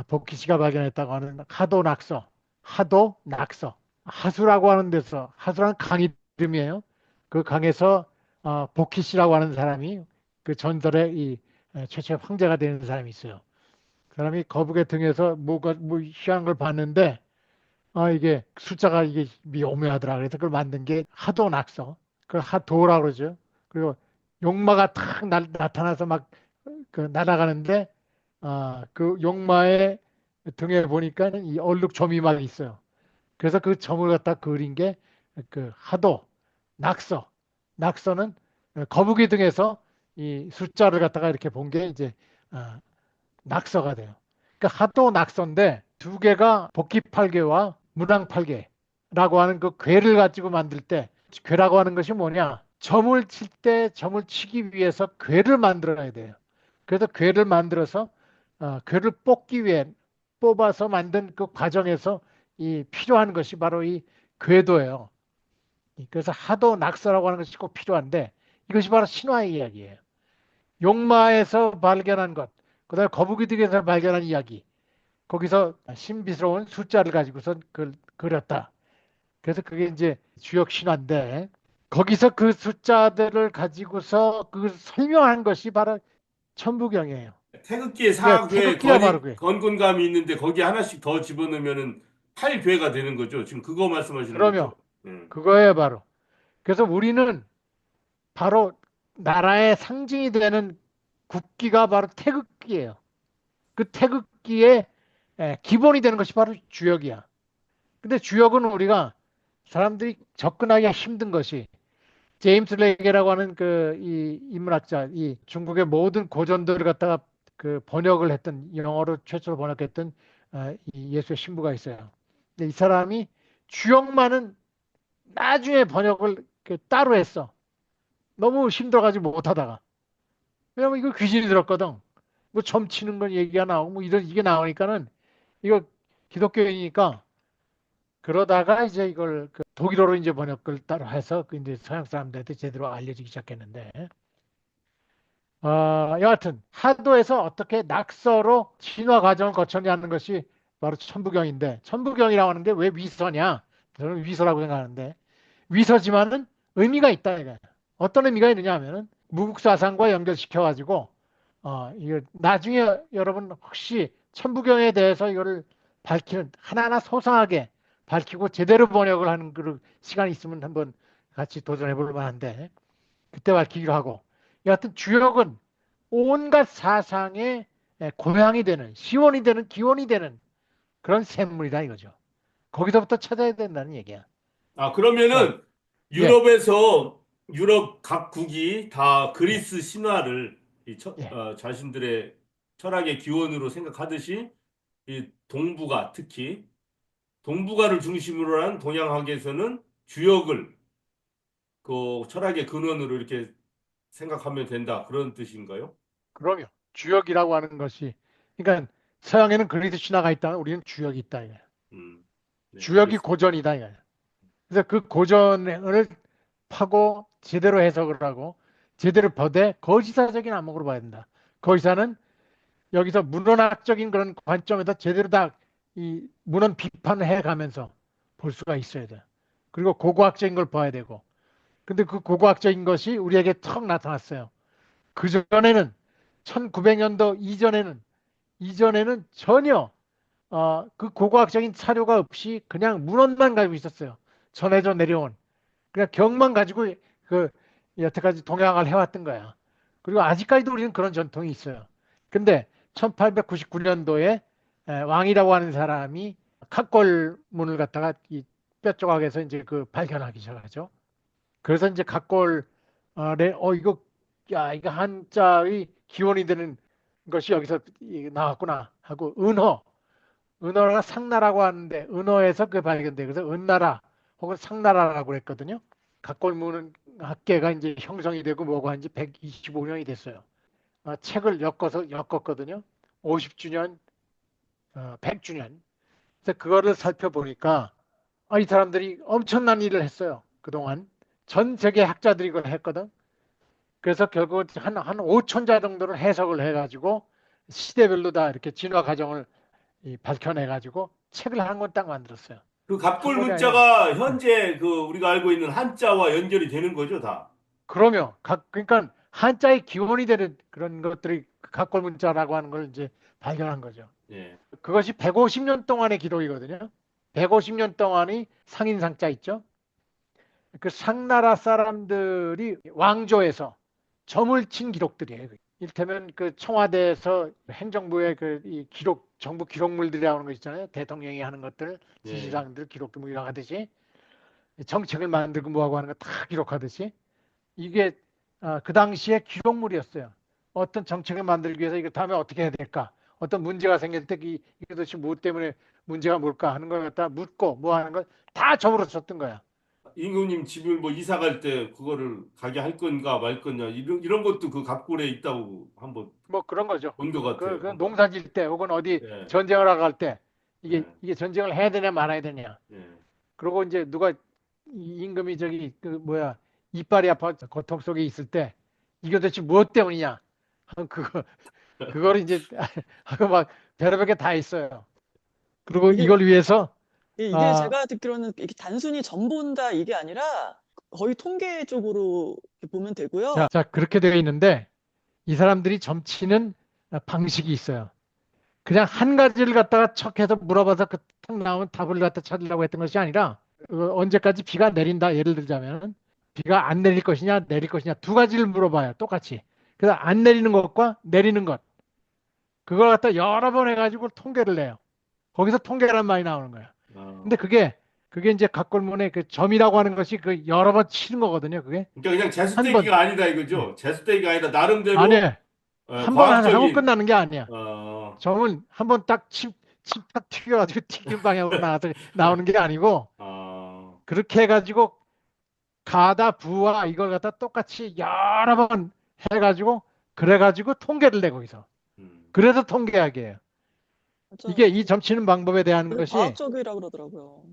Speaker 5: 복희 씨가 발견했다고 하는 하도 낙서. 하도 낙서. 하수라고 하는 데서 하수라는 강 이름이에요. 그 강에서 복희 씨라고 하는 사람이 그 전설의 이 최초의 황제가 되는 사람이 있어요. 그 사람이 거북의 등에서 뭐 희한한 걸 봤는데 이게 숫자가 이게 미오묘하더라. 그래서 그걸 만든 게 하도 낙서. 그걸 하도라고 그러죠. 그리고 용마가 탁 나타나서 막 그 날아가는데 그 용마의 등에 보니까는 이 얼룩점이 막 있어요. 그래서 그 점을 갖다 그린 게 그 하도 낙서. 낙서는 거북이 등에서 이 숫자를 갖다가 이렇게 본 게 이제 어, 낙서가 돼요. 그러니까 하도 낙서인데 두 개가 복귀팔괴와 문왕팔괴라고 하는 그 괴를 가지고 만들 때 괴라고 하는 것이 뭐냐? 점을 칠 때 점을 치기 위해서 괴를 만들어야 돼요. 그래서 괴를 만들어서 괴를 뽑기 위해 뽑아서 만든 그 과정에서 이 필요한 것이 바로 이 궤도예요. 그래서 하도 낙서라고 하는 것이 꼭 필요한데 이것이 바로 신화의 이야기예요. 용마에서 발견한 것, 그다음에 거북이들에서 발견한 이야기, 거기서 신비스러운 숫자를 가지고서 그걸 그렸다. 그래서 그게 이제 주역 신화인데 거기서 그 숫자들을 가지고서 그 설명한 것이 바로 천부경이에요.
Speaker 4: 태극기에
Speaker 5: 그러니까
Speaker 4: 사괴
Speaker 5: 태극기가 바로 그게.
Speaker 4: 건군감이 있는데 거기에 하나씩 더 집어넣으면은 8괴가 되는 거죠. 지금 그거 말씀하시는
Speaker 5: 그러면
Speaker 4: 거죠. 음.
Speaker 5: 그거예요 바로. 그래서 우리는 바로 나라의 상징이 되는 국기가 바로 태극기예요. 그 태극기의 기본이 되는 것이 바로 주역이야. 근데 주역은 우리가 사람들이 접근하기가 힘든 것이 제임스 레게라고 하는 그 이 인문학자, 이 중국의 모든 고전들을 갖다가 그 번역을 했던 영어로 최초로 번역했던 이 예수의 신부가 있어요. 근데 이 사람이 주역만은 나중에 번역을 따로 했어. 너무 힘들어가지고 못하다가. 왜냐면 이거 귀신이 들었거든. 뭐 점치는 건 얘기가 나오고 뭐 이런 이게 나오니까는 이거 기독교인이니까 그러다가 이제 이걸 독일어로 이제 번역을 따로 해서 그 이제 서양 사람들한테 제대로 알려지기 시작했는데 여하튼 하도에서 어떻게 낙서로 진화 과정을 거쳤냐는 것이 바로 천부경인데 천부경이라고 하는 게 왜 위서냐? 저는 위서라고 생각하는데 위서지만은 의미가 있다 이거야. 어떤 의미가 있느냐 하면은 무국사상과 연결시켜 가지고 이거 나중에 여러분 혹시 천부경에 대해서 이거를 밝히는 하나하나 소상하게 밝히고 제대로 번역을 하는 그런 시간이 있으면 한번 같이 도전해 볼 만한데 그때 밝히기로 하고 여하튼 주역은 온갖 사상의 고향이 되는 시원이 되는 기원이 되는 그런 샘물이다 이거죠. 거기서부터 찾아야 된다는 얘기야.
Speaker 4: 아, 그러면은
Speaker 5: 예,
Speaker 4: 유럽에서 유럽 각국이 다
Speaker 5: 예,
Speaker 4: 그리스 신화를
Speaker 5: 예.
Speaker 4: 자신들의 철학의 기원으로 생각하듯이 이 동북아 특히 동북아를 중심으로 한 동양학에서는 주역을 그 철학의 근원으로 이렇게 생각하면 된다. 그런 뜻인가요?
Speaker 5: 그럼요. 주역이라고 하는 것이 그러니까 서양에는 그리스 신화가 있다면 우리는 주역이 있다 이거야.
Speaker 4: 네,
Speaker 5: 주역이
Speaker 4: 알겠습니다.
Speaker 5: 고전이다 이거야. 그래서 그 고전을 파고 제대로 해석을 하고 제대로 보되 거시사적인 안목으로 봐야 된다. 거시사는 여기서 문헌학적인 그런 관점에서 제대로 다 이 문헌 비판을 해가면서 볼 수가 있어야 돼. 그리고 고고학적인 걸 봐야 되고. 근데 그 고고학적인 것이 우리에게 턱 나타났어요. 그 전에는 1900년도 이전에는 전혀 그 고고학적인 사료가 없이 그냥 문헌만 가지고 있었어요. 전해져 내려온. 그냥 경만 가지고 그 여태까지 동양을 해왔던 거야. 그리고 아직까지도 우리는 그런 전통이 있어요. 근데 1899년도에 왕이라고 하는 사람이 각골문을 갖다가 이 뼈조각에서 이제 그 발견하기 시작하죠. 그래서 이제 각골에 이거 야 이거 한자의 기원이 되는 것이 여기서 나왔구나 하고 은어가 상나라고 하는데 은어에서 그 발견돼 그래서 은나라 혹은 상나라라고 그랬거든요. 각골문은 학계가 이제 형성이 되고 뭐고 한지 125년이 됐어요. 책을 엮었거든요. 50주년, 100주년. 그래서 그거를 살펴보니까 이 사람들이 엄청난 일을 했어요. 그동안 전 세계 학자들이 그걸 했거든. 그래서 결국 한 5천자 정도를 해석을 해가지고 시대별로 다 이렇게 진화 과정을 밝혀내가지고 책을 한 권 딱 만들었어요.
Speaker 4: 그
Speaker 5: 한
Speaker 4: 갑골
Speaker 5: 권이 아니라
Speaker 4: 문자가
Speaker 5: 네.
Speaker 4: 현재 그 우리가 알고 있는 한자와 연결이 되는 거죠, 다.
Speaker 5: 그러면 그러니까 한자의 기원이 되는 그런 것들이 각골 문자라고 하는 걸 이제 발견한 거죠.
Speaker 4: 예.
Speaker 5: 그것이 150년 동안의 기록이거든요. 150년 동안이 상인상자 있죠. 그 상나라 사람들이 왕조에서 점을 친 기록들이에요. 이를테면 그 청와대에서 행정부의 그이 기록, 정부 기록물들이라는 거 있잖아요. 대통령이 하는 것들,
Speaker 4: 예.
Speaker 5: 지시사항들 기록도 뭐 하듯이 정책을 만들고 뭐하고 하는 거 다 기록하듯이 이게 그 당시에 기록물이었어요. 어떤 정책을 만들기 위해서 이거 다음에 어떻게 해야 될까? 어떤 문제가 생길 때 이게 도대체 무엇 때문에 문제가 뭘까 하는 걸 갖다 묻고 뭐 하는 걸 다 적으로 썼던 거야.
Speaker 4: 임금님 집을 뭐 이사 갈 때 그거를 가게 할 건가 말 거냐 이런 것도 그 갑골에 있다고 한번
Speaker 5: 뭐 그런 거죠.
Speaker 4: 본 것 같아요.
Speaker 5: 그 농사 질 때 혹은 어디
Speaker 4: 예.
Speaker 5: 전쟁을 하러 갈 때
Speaker 4: 예.
Speaker 5: 이게 전쟁을 해야 되냐 말아야 되냐.
Speaker 4: 예.
Speaker 5: 그리고 이제 누가 임금이 저기 그 뭐야 이빨이 아파 고통 속에 있을 때 이게 도대체 무엇 때문이냐. 그거를 이제 하고 막 별의별 게 다 있어요. 그리고
Speaker 2: 이게,
Speaker 5: 이걸 위해서
Speaker 2: 이게
Speaker 5: 아,
Speaker 2: 제가 듣기로는 이게 단순히 점 본다 이게 아니라 거의 통계 쪽으로 이렇게 보면 되고요.
Speaker 5: 자 그렇게 되어 있는데 이 사람들이 점치는 방식이 있어요. 그냥 한 가지를 갖다가 척해서 물어봐서 그 탁 나오면 답을 갖다 찾으려고 했던 것이 아니라 언제까지 비가 내린다 예를 들자면 비가 안 내릴 것이냐 내릴 것이냐 두 가지를 물어봐요. 똑같이. 그래서 안 내리는 것과 내리는 것 그걸 갖다 여러 번 해가지고 통계를 내요. 거기서 통계란 말이 나오는 거예요.
Speaker 4: 아.
Speaker 5: 근데 그게 이제 각골문의 그 점이라고 하는 것이 그 여러 번 치는 거거든요. 그게
Speaker 4: 그러니까 그냥
Speaker 5: 한 번.
Speaker 4: 재수대기가 아니다
Speaker 5: 예.
Speaker 4: 이거죠. 재수대기가 아니라
Speaker 5: 아니,
Speaker 4: 나름대로
Speaker 5: 한 번 하고
Speaker 4: 과학적인,
Speaker 5: 끝나는 게 아니야.
Speaker 4: 어,
Speaker 5: 점은 한 번 딱 칩딱 튀겨가지고 튀긴 방향으로 나오는 게 아니고
Speaker 4: 어,
Speaker 5: 그렇게 해가지고 가다 부와 이걸 갖다 똑같이 여러 번 해가지고 그래가지고 통계를 내 거기서.
Speaker 4: 음,
Speaker 5: 그래서 통계학이에요. 이게
Speaker 2: 맞아요.
Speaker 5: 이 점치는 방법에 대한
Speaker 2: 되게
Speaker 5: 것이
Speaker 2: 과학적이라 그러더라고요.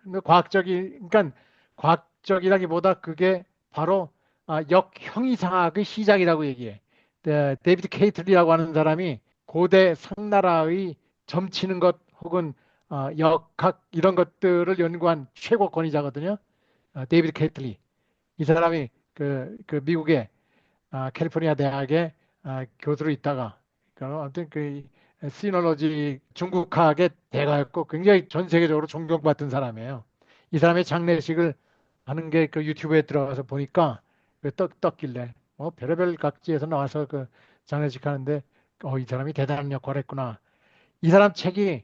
Speaker 5: 그러니까 과학적이라기보다 그게 바로 역형이상학의 시작이라고 얘기해. 데이비드 케이틀리라고 하는 사람이 고대 상나라의 점치는 것 혹은 역학 이런 것들을 연구한 최고 권위자거든요. 데이비드 케이틀리. 이 사람이 그 미국의 캘리포니아 대학의 교수로 있다가 아무튼 그 시놀로지 중국학의 대가였고 굉장히 전 세계적으로 존경받던 사람이에요. 이 사람의 장례식을 하는 게 그 유튜브에 들어가서 보니까 떴길래 별의별 각지에서 나와서 그 장례식 하는데 이 사람이 대단한 역할을 했구나. 이 사람 책이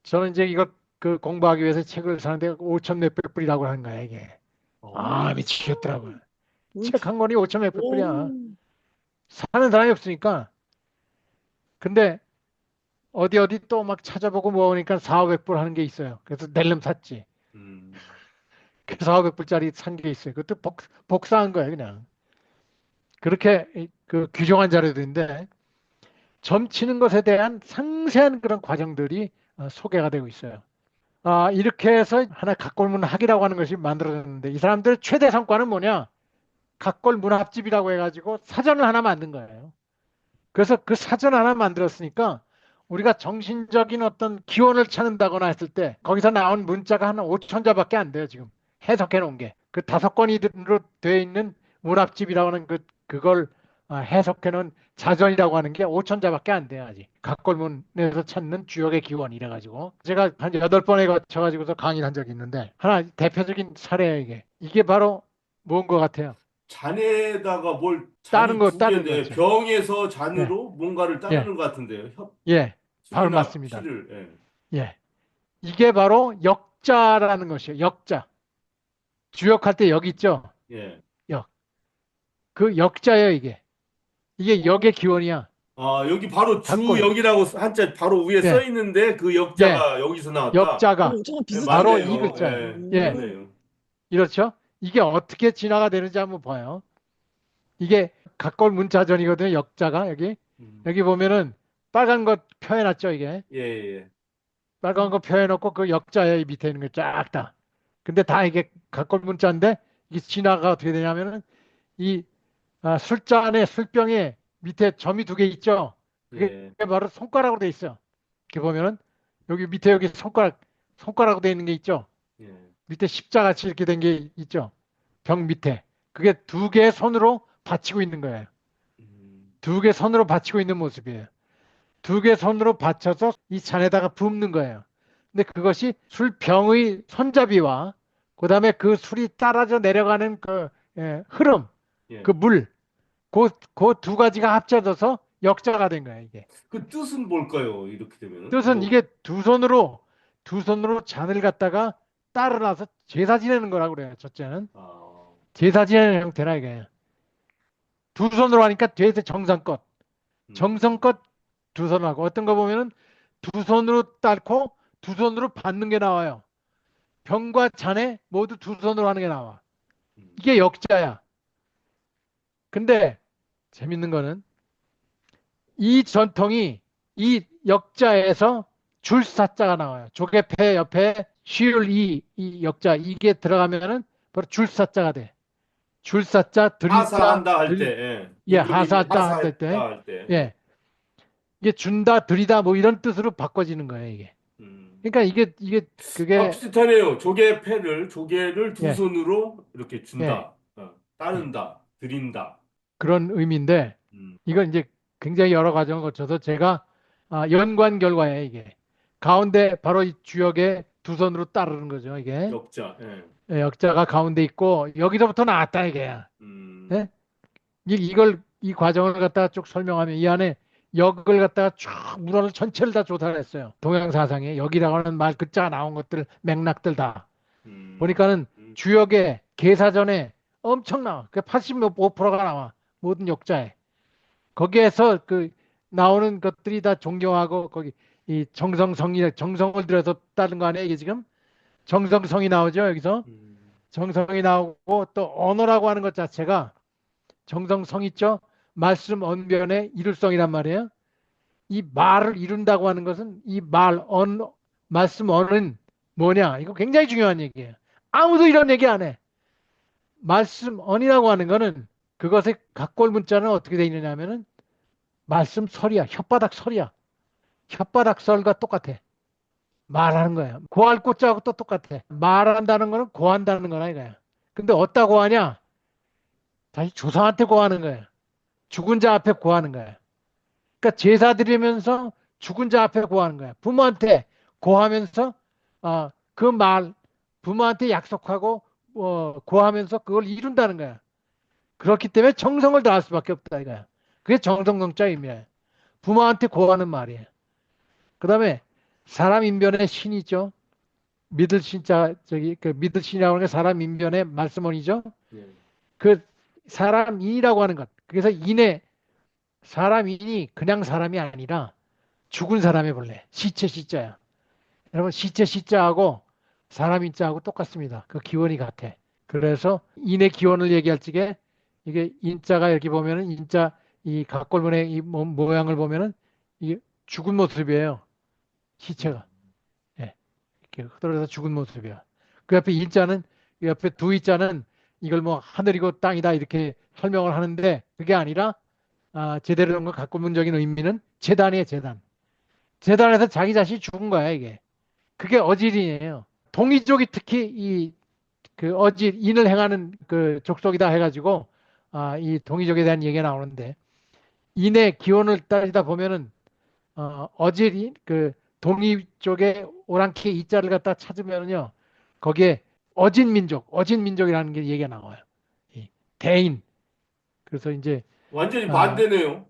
Speaker 5: 저는 이제 이거 그 공부하기 위해서 책을 사는데 5천 몇백 불이라고 하는 거야 이게.
Speaker 4: 어,
Speaker 5: 미치겠더라고요.
Speaker 2: 음,
Speaker 5: 책 한 권이 5천 몇백 불이야.
Speaker 2: 오,
Speaker 5: 사는 사람이 없으니까. 근데 어디 또 막 찾아보고 모으니까 4, 500불 하는 게 있어요. 그래서 낼름 샀지.
Speaker 4: 음,
Speaker 5: 그 4, 500불짜리 산 게 있어요. 그것도 복사한 거예요, 그냥. 그렇게 그 규정한 자료들인데 점치는 것에 대한 상세한 그런 과정들이 소개가 되고 있어요. 이렇게 해서 하나 각골문학이라고 하는 것이 만들어졌는데 이 사람들의 최대 성과는 뭐냐? 각골문합집이라고 해가지고 사전을 하나 만든 거예요. 그래서 그 사전 하나 만들었으니까 우리가 정신적인 어떤 기원을 찾는다거나 했을 때 거기서 나온 문자가 한 5천 자밖에 안 돼요, 지금. 해석해 놓은 게. 그 5권으로 되어 있는 문합집이라고 하는 그걸 해석해 놓은 자전이라고 하는 게 5천 자밖에 안 돼요, 아직. 각골문에서 찾는 주역의 기원 이래 가지고. 제가 한 8번에 걸쳐 가지고서 강의를 한 적이 있는데 하나 대표적인 사례예요, 이게. 이게 바로 뭔 것 같아요?
Speaker 4: 잔에다가
Speaker 5: 다른
Speaker 4: 잔이 두
Speaker 5: 다른 거
Speaker 4: 개인데
Speaker 5: 같죠.
Speaker 4: 병에서
Speaker 5: 예,
Speaker 4: 잔으로 뭔가를
Speaker 5: 예,
Speaker 4: 따르는 것 같은데요.
Speaker 5: 예. 바로
Speaker 4: 술이나
Speaker 5: 맞습니다.
Speaker 4: 피를.
Speaker 5: 예. 이게 바로 역자라는 것이에요. 역자. 주역할 때 역 있죠?
Speaker 4: 예, 예.
Speaker 5: 역. 그 역자예요, 이게. 이게
Speaker 2: 어,
Speaker 5: 역의 기원이야.
Speaker 4: 여기 바로
Speaker 5: 각골.
Speaker 4: 주역이라고 한자 바로 위에 써
Speaker 5: 예,
Speaker 4: 있는데 그
Speaker 5: 예.
Speaker 4: 역자가 여기서 나왔다.
Speaker 5: 역자가
Speaker 2: 저건
Speaker 4: 예,
Speaker 5: 바로
Speaker 2: 비슷하네요.
Speaker 5: 이
Speaker 4: 맞네요.
Speaker 5: 글자예요.
Speaker 4: 예,
Speaker 5: 예.
Speaker 4: 맞네요.
Speaker 5: 이렇죠? 이게 어떻게 진화가 되는지 한번 봐요. 이게 각골 문자전이거든요, 역자가. 여기.
Speaker 4: 음,
Speaker 5: 여기 보면은 빨간 것 표해놨죠, 이게.
Speaker 4: 예, 예.
Speaker 5: 빨간 거 표해놓고 그 역자에 이 밑에 있는 거 쫙 다. 근데 다 이게 각골 문자인데 이게 진화가 어떻게 되냐면은 이 술자 안에 술병에 밑에 점이 2개 있죠. 그게
Speaker 4: 예,
Speaker 5: 바로 손가락으로 돼 있어요. 이렇게 보면은 여기 밑에 여기 손가락으로 돼 있는 게 있죠.
Speaker 4: 예.
Speaker 5: 밑에 십자같이 이렇게 된 게 있죠. 병 밑에. 그게 2개의 손으로 받치고 있는 거예요.
Speaker 4: 음,
Speaker 5: 2개 손으로 받치고 있는 모습이에요. 2개 손으로 받쳐서 이 잔에다가 붓는 거예요. 근데 그것이 술병의 손잡이와 그다음에 그 술이 따라져 내려가는 그 흐름,
Speaker 4: 예.
Speaker 5: 그 물, 그 2가지가 합쳐져서 역자가 된 거예요, 이게.
Speaker 4: 그 뜻은 뭘까요? 이렇게 되면은
Speaker 5: 뜻은 이게 두 손으로 잔을 갖다가 따라놔서 제사 지내는 거라고 그래요, 첫째는.
Speaker 4: 아,
Speaker 5: 제사 지내는 형태라 이게. 두 손으로 하니까 되게 정성껏.
Speaker 4: 음,
Speaker 5: 정성껏 두 손으로 하고 어떤 거 보면은 두 손으로 따고 두 손으로 받는 게 나와요. 병과 잔에 모두 두 손으로 하는 게 나와.
Speaker 4: 음.
Speaker 5: 이게 역자야. 근데 재밌는 거는 이 전통이 이 역자에서 줄사자가 나와요. 조개패 옆에 쉬울 이 역자 이게 들어가면은 바로 줄사자가 돼. 줄사자 드리다
Speaker 4: 하사한다 할 때, 예.
Speaker 5: 예
Speaker 4: 임금님이
Speaker 5: 하사다 할
Speaker 4: 하사했다
Speaker 5: 때
Speaker 4: 할 때,
Speaker 5: 예 이게 준다 드리다 뭐 이런 뜻으로 바꿔지는 거예요 이게.
Speaker 4: 음.
Speaker 5: 그러니까 이게 그게
Speaker 4: 비슷하네요. 조개를 두
Speaker 5: 예
Speaker 4: 손으로 이렇게
Speaker 5: 예,
Speaker 4: 준다,
Speaker 5: 예.
Speaker 4: 따른다, 드린다.
Speaker 5: 그런 의미인데
Speaker 4: 음,
Speaker 5: 이건 이제 굉장히 여러 과정을 거쳐서 제가 연관 결과에 이게 가운데 바로 이 주역에 두 손으로 따르는 거죠 이게.
Speaker 4: 역자, 예.
Speaker 5: 예, 역자가 가운데 있고 여기서부터 나왔다 이게.
Speaker 4: 음,
Speaker 5: 예? 이 과정을 갖다가 쭉 설명하면 이 안에 역을 갖다가 쭉 문헌을 전체를 다 조사를 했어요. 동양 사상에 역이라고 하는 말 글자가 나온 것들 맥락들 다
Speaker 4: 음,
Speaker 5: 보니까는
Speaker 4: 음,
Speaker 5: 주역의 계사전에 엄청 나와. 그 85%가 나와. 모든 역자에. 거기에서 그 나오는 것들이 다 존경하고 거기 이 정성을 들여서 따른 거 아니에요, 이게 지금? 정성성이 나오죠, 여기서. 정성이 나오고 또 언어라고 하는 것 자체가 정성성 있죠? 말씀 언변의 이룰성이란 말이에요. 이 말을 이룬다고 하는 것은 이 말씀 언은 뭐냐? 이거 굉장히 중요한 얘기예요. 아무도 이런 얘기 안 해. 말씀 언이라고 하는 거는 그것의 각골 문자는 어떻게 되어 있느냐 하면은 말씀 설이야. 혓바닥 설이야. 혓바닥 설과 똑같아. 말하는 거야. 고할 꽃자하고 또 똑같아. 말한다는 거는 고한다는 거나 이거야. 근데 어디다 고하냐? 다시 조상한테 고하는 거야. 죽은 자 앞에 고하는 거야. 그러니까 제사 드리면서 죽은 자 앞에 고하는 거야. 부모한테 고하면서 그 말 부모한테 약속하고 고하면서 그걸 이룬다는 거야. 그렇기 때문에 정성을 다할 수밖에 없다 이거야. 그게 정성정자 의미야. 부모한테 고하는 말이에요. 그다음에 사람 인변의 신이죠. 믿을 신자 저기 그 믿을 신이라고 하는 게 사람 인변의 말씀원이죠.
Speaker 4: 예.
Speaker 5: 그 사람 인이라고 하는 것. 그래서 인의 사람 인이 그냥 사람이 아니라 죽은 사람의 본래 시체 시자야. 여러분 시체 시자하고 사람 인자하고 똑같습니다. 그 기원이 같아. 그래서 인의 기원을 얘기할 적에 이게 인자가 이렇게 보면은 인자 이 각골문의 이 모양을 보면은 이게 죽은 모습이에요. 시체가. 예. 이렇게 흐드러져서 죽은 모습이야. 그 옆에 인자는 그 옆에 두 인자는 이걸 뭐 하늘이고 땅이다 이렇게 설명을 하는데 그게 아니라 제대로 된 건 각골문적인 의미는 재단이에요, 재단. 재단에서 자기 자신이 죽은 거야, 이게. 그게 어질인이에요. 동이족이 특히 이 그 어질, 인을 행하는 그 족속이다 해가지고 이 동이족에 대한 얘기가 나오는데 인의 기원을 따지다 보면은 어질 그 동이 쪽에 오랑캐 이자를 갖다 찾으면은요 거기에 어진 민족이라는 게 얘기가 나와요. 이 대인. 그래서 이제
Speaker 4: 완전히
Speaker 5: 아,
Speaker 4: 반대네요.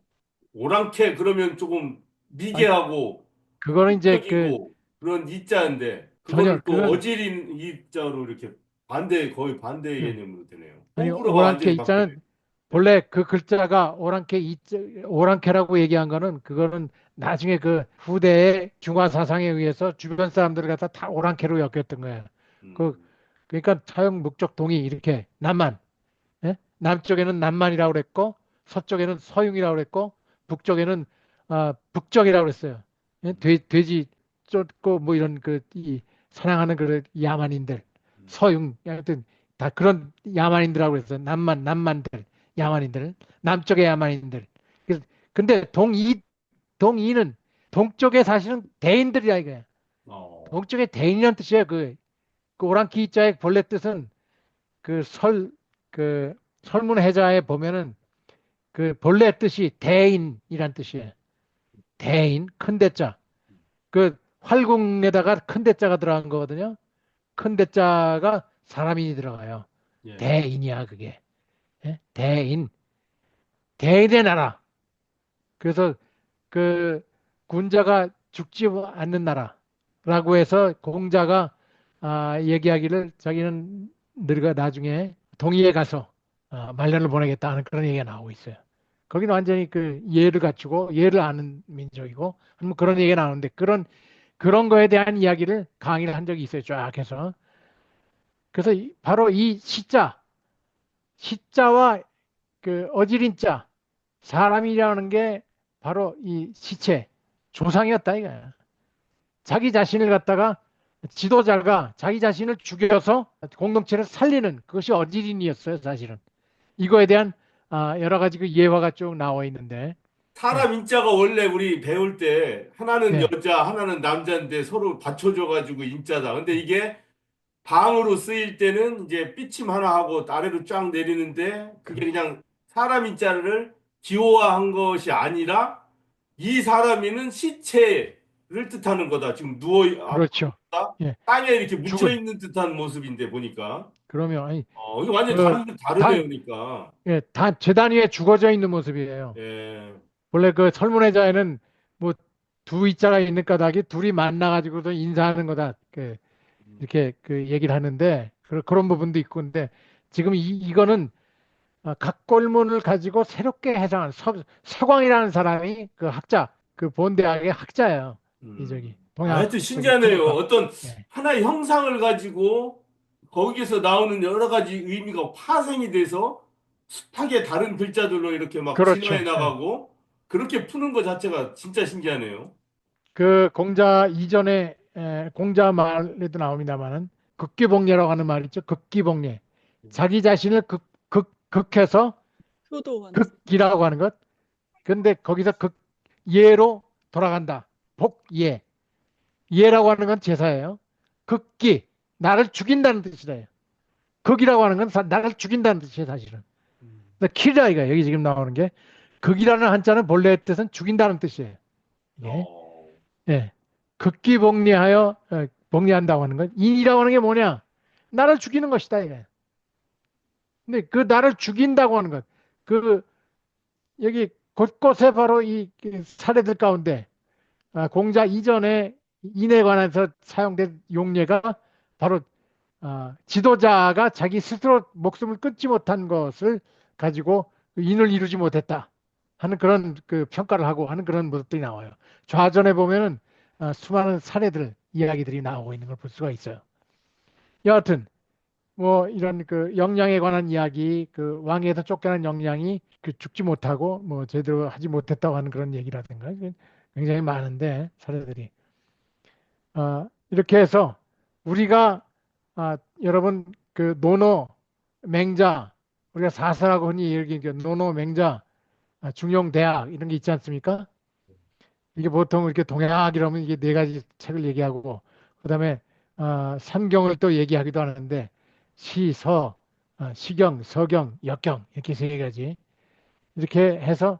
Speaker 4: 오랑캐 그러면 조금
Speaker 5: 아니,
Speaker 4: 미개하고
Speaker 5: 그거는 이제 그
Speaker 4: 적이고 그런 이자인데
Speaker 5: 전혀
Speaker 4: 그거를 또
Speaker 5: 그건
Speaker 4: 어질인 이자로 이렇게 반대 거의 반대
Speaker 5: 예.
Speaker 4: 개념으로 되네요.
Speaker 5: 아니
Speaker 4: 호불호가
Speaker 5: 오랑캐
Speaker 4: 완전히 바뀌네.
Speaker 5: 이자는 본래 그 글자가 오랑캐라고 얘기한 거는 그거는 나중에 그 후대의 중화 사상에 의해서 주변 사람들을 갖다 다 오랑캐로 엮였던 거예요. 그
Speaker 4: 음,
Speaker 5: 그러니까 차용 목적 동의 이렇게 남만 예? 남쪽에는 남만이라고 그랬고 서쪽에는 서융이라고 그랬고 북쪽에는 북적이라고 그랬어요. 예? 돼지 쫓고 뭐 이런 그 이 사냥하는 그 야만인들 서융 하여튼 다 그런 야만인들하고 그랬어요. 남만들 야만인들 남쪽의 야만인들. 근데 동이는 동쪽에 사실은 대인들이야 이거야.
Speaker 4: 어,
Speaker 5: 동쪽의 대인이라는 뜻이에요. 그 오랑캐 자의 본래 뜻은 그 그 설문해자에 보면은 그 본래 뜻이 대인이란 뜻이에요. 대인, 큰 대자. 그 활궁에다가 큰 대자가 들어간 거거든요. 큰 대자가 사람인이 들어가요.
Speaker 4: 예.
Speaker 5: 대인이야, 그게. 예? 대인의 나라. 그래서 그 군자가 죽지 않는 나라라고 해서 공자가 얘기하기를 자기는 늙어 나중에 동의에 가서 말년을 보내겠다 하는 그런 얘기가 나오고 있어요. 거기는 완전히 그 예를 갖추고 예를 아는 민족이고 뭐 그런 얘기가 나오는데 그런 거에 대한 이야기를 강의를 한 적이 있어요. 쫙 해서. 그래서 바로 이 시자와 그 어지린자 사람이라는 게 바로 이 시체 조상이었다 이거야. 자기 자신을 갖다가 지도자가 자기 자신을 죽여서 공동체를 살리는 그것이 어지린이었어요, 사실은. 이거에 대한 여러 가지 그 예화가 쭉 나와 있는데, 예,
Speaker 4: 사람 인자가 원래 우리 배울 때 하나는
Speaker 5: 예,
Speaker 4: 여자, 하나는 남자인데 서로 받쳐줘가지고 인자다. 근데 이게 방으로 쓰일 때는 이제 삐침 하나 하고 아래로 쫙 내리는데 그게
Speaker 5: 그렇죠.
Speaker 4: 그냥 사람 인자를 기호화한 것이 아니라 이 사람이는 시체를 뜻하는 거다. 지금
Speaker 5: 그렇죠. 예,
Speaker 4: 땅에 이렇게 묻혀
Speaker 5: 죽은.
Speaker 4: 있는 듯한 모습인데 보니까
Speaker 5: 그러면 아니
Speaker 4: 이거 완전
Speaker 5: 그
Speaker 4: 다르네요,
Speaker 5: 단,
Speaker 4: 그러니까.
Speaker 5: 예, 재단 위에 죽어져 있는 모습이에요.
Speaker 4: 예.
Speaker 5: 원래 그 설문회자에는 뭐 두 이자가 있는 까닭이 둘이 만나가지고도 인사하는 거다. 이렇게 그 얘기를 하는데 그런 부분도 있고 근데 지금 이거는 각골문을 가지고 새롭게 해석한 서광이라는 사람이 그 학자, 그 본대학의 학자예요. 이 저기 동양
Speaker 4: 하여튼
Speaker 5: 저기
Speaker 4: 신기하네요.
Speaker 5: 통일학.
Speaker 4: 어떤
Speaker 5: 예.
Speaker 4: 하나의 형상을 가지고 거기에서 나오는 여러 가지 의미가 파생이 돼서 숱하게 다른 글자들로 이렇게 막 진화해
Speaker 5: 그렇죠. 예.
Speaker 4: 나가고 그렇게 푸는 것 자체가 진짜 신기하네요.
Speaker 5: 그 공자 이전에 공자 말에도 나옵니다만은 극기복례라고 하는 말 있죠. 극기복례. 자기 자신을 극해서
Speaker 2: 효도하는
Speaker 5: 극이라고 하는 것. 근데 거기서 극예로 돌아간다. 복예. 예라고 하는 건 제사예요. 극기. 나를 죽인다는 뜻이래요. 극이라고 하는 건 나를 죽인다는 뜻이에요, 사실은. 근데 키라이가 여기 지금 나오는 게 극이라는 한자는 본래 뜻은 죽인다는 뜻이에요. 예.
Speaker 4: 어,
Speaker 5: 예. 극기복리하여 복리한다고 하는 건 인이라고 하는 게 뭐냐? 나를 죽이는 것이다 이거예요. 근데 그 나를 죽인다고 하는 것, 그 여기 곳곳에 바로 이 사례들 가운데 공자 이전에 인에 관해서 사용된 용례가 바로 지도자가 자기 스스로 목숨을 끊지 못한 것을 가지고 인을 이루지 못했다 하는 그런 그 평가를 하고 하는 그런 모습들이 나와요. 좌전에 보면은 수많은 사례들 이야기들이 나오고 있는 걸 볼 수가 있어요. 여하튼 뭐 이런 그 영양에 관한 이야기, 그 왕에서 쫓겨난 영양이 그 죽지 못하고 뭐 제대로 하지 못했다고 하는 그런 얘기라든가 굉장히 많은데 사례들이 이렇게 해서 우리가 여러분 그 노노 맹자 우리가 사설하고 흔히 얘기하는 노노 맹자 중용대학 이런 게 있지 않습니까? 이게 보통 이렇게 동양학이라면 이게 네 가지 책을 얘기하고 그다음에 삼경을 또 얘기하기도 하는데 시, 서, 시경, 서경, 역경 이렇게 세 가지 이렇게 해서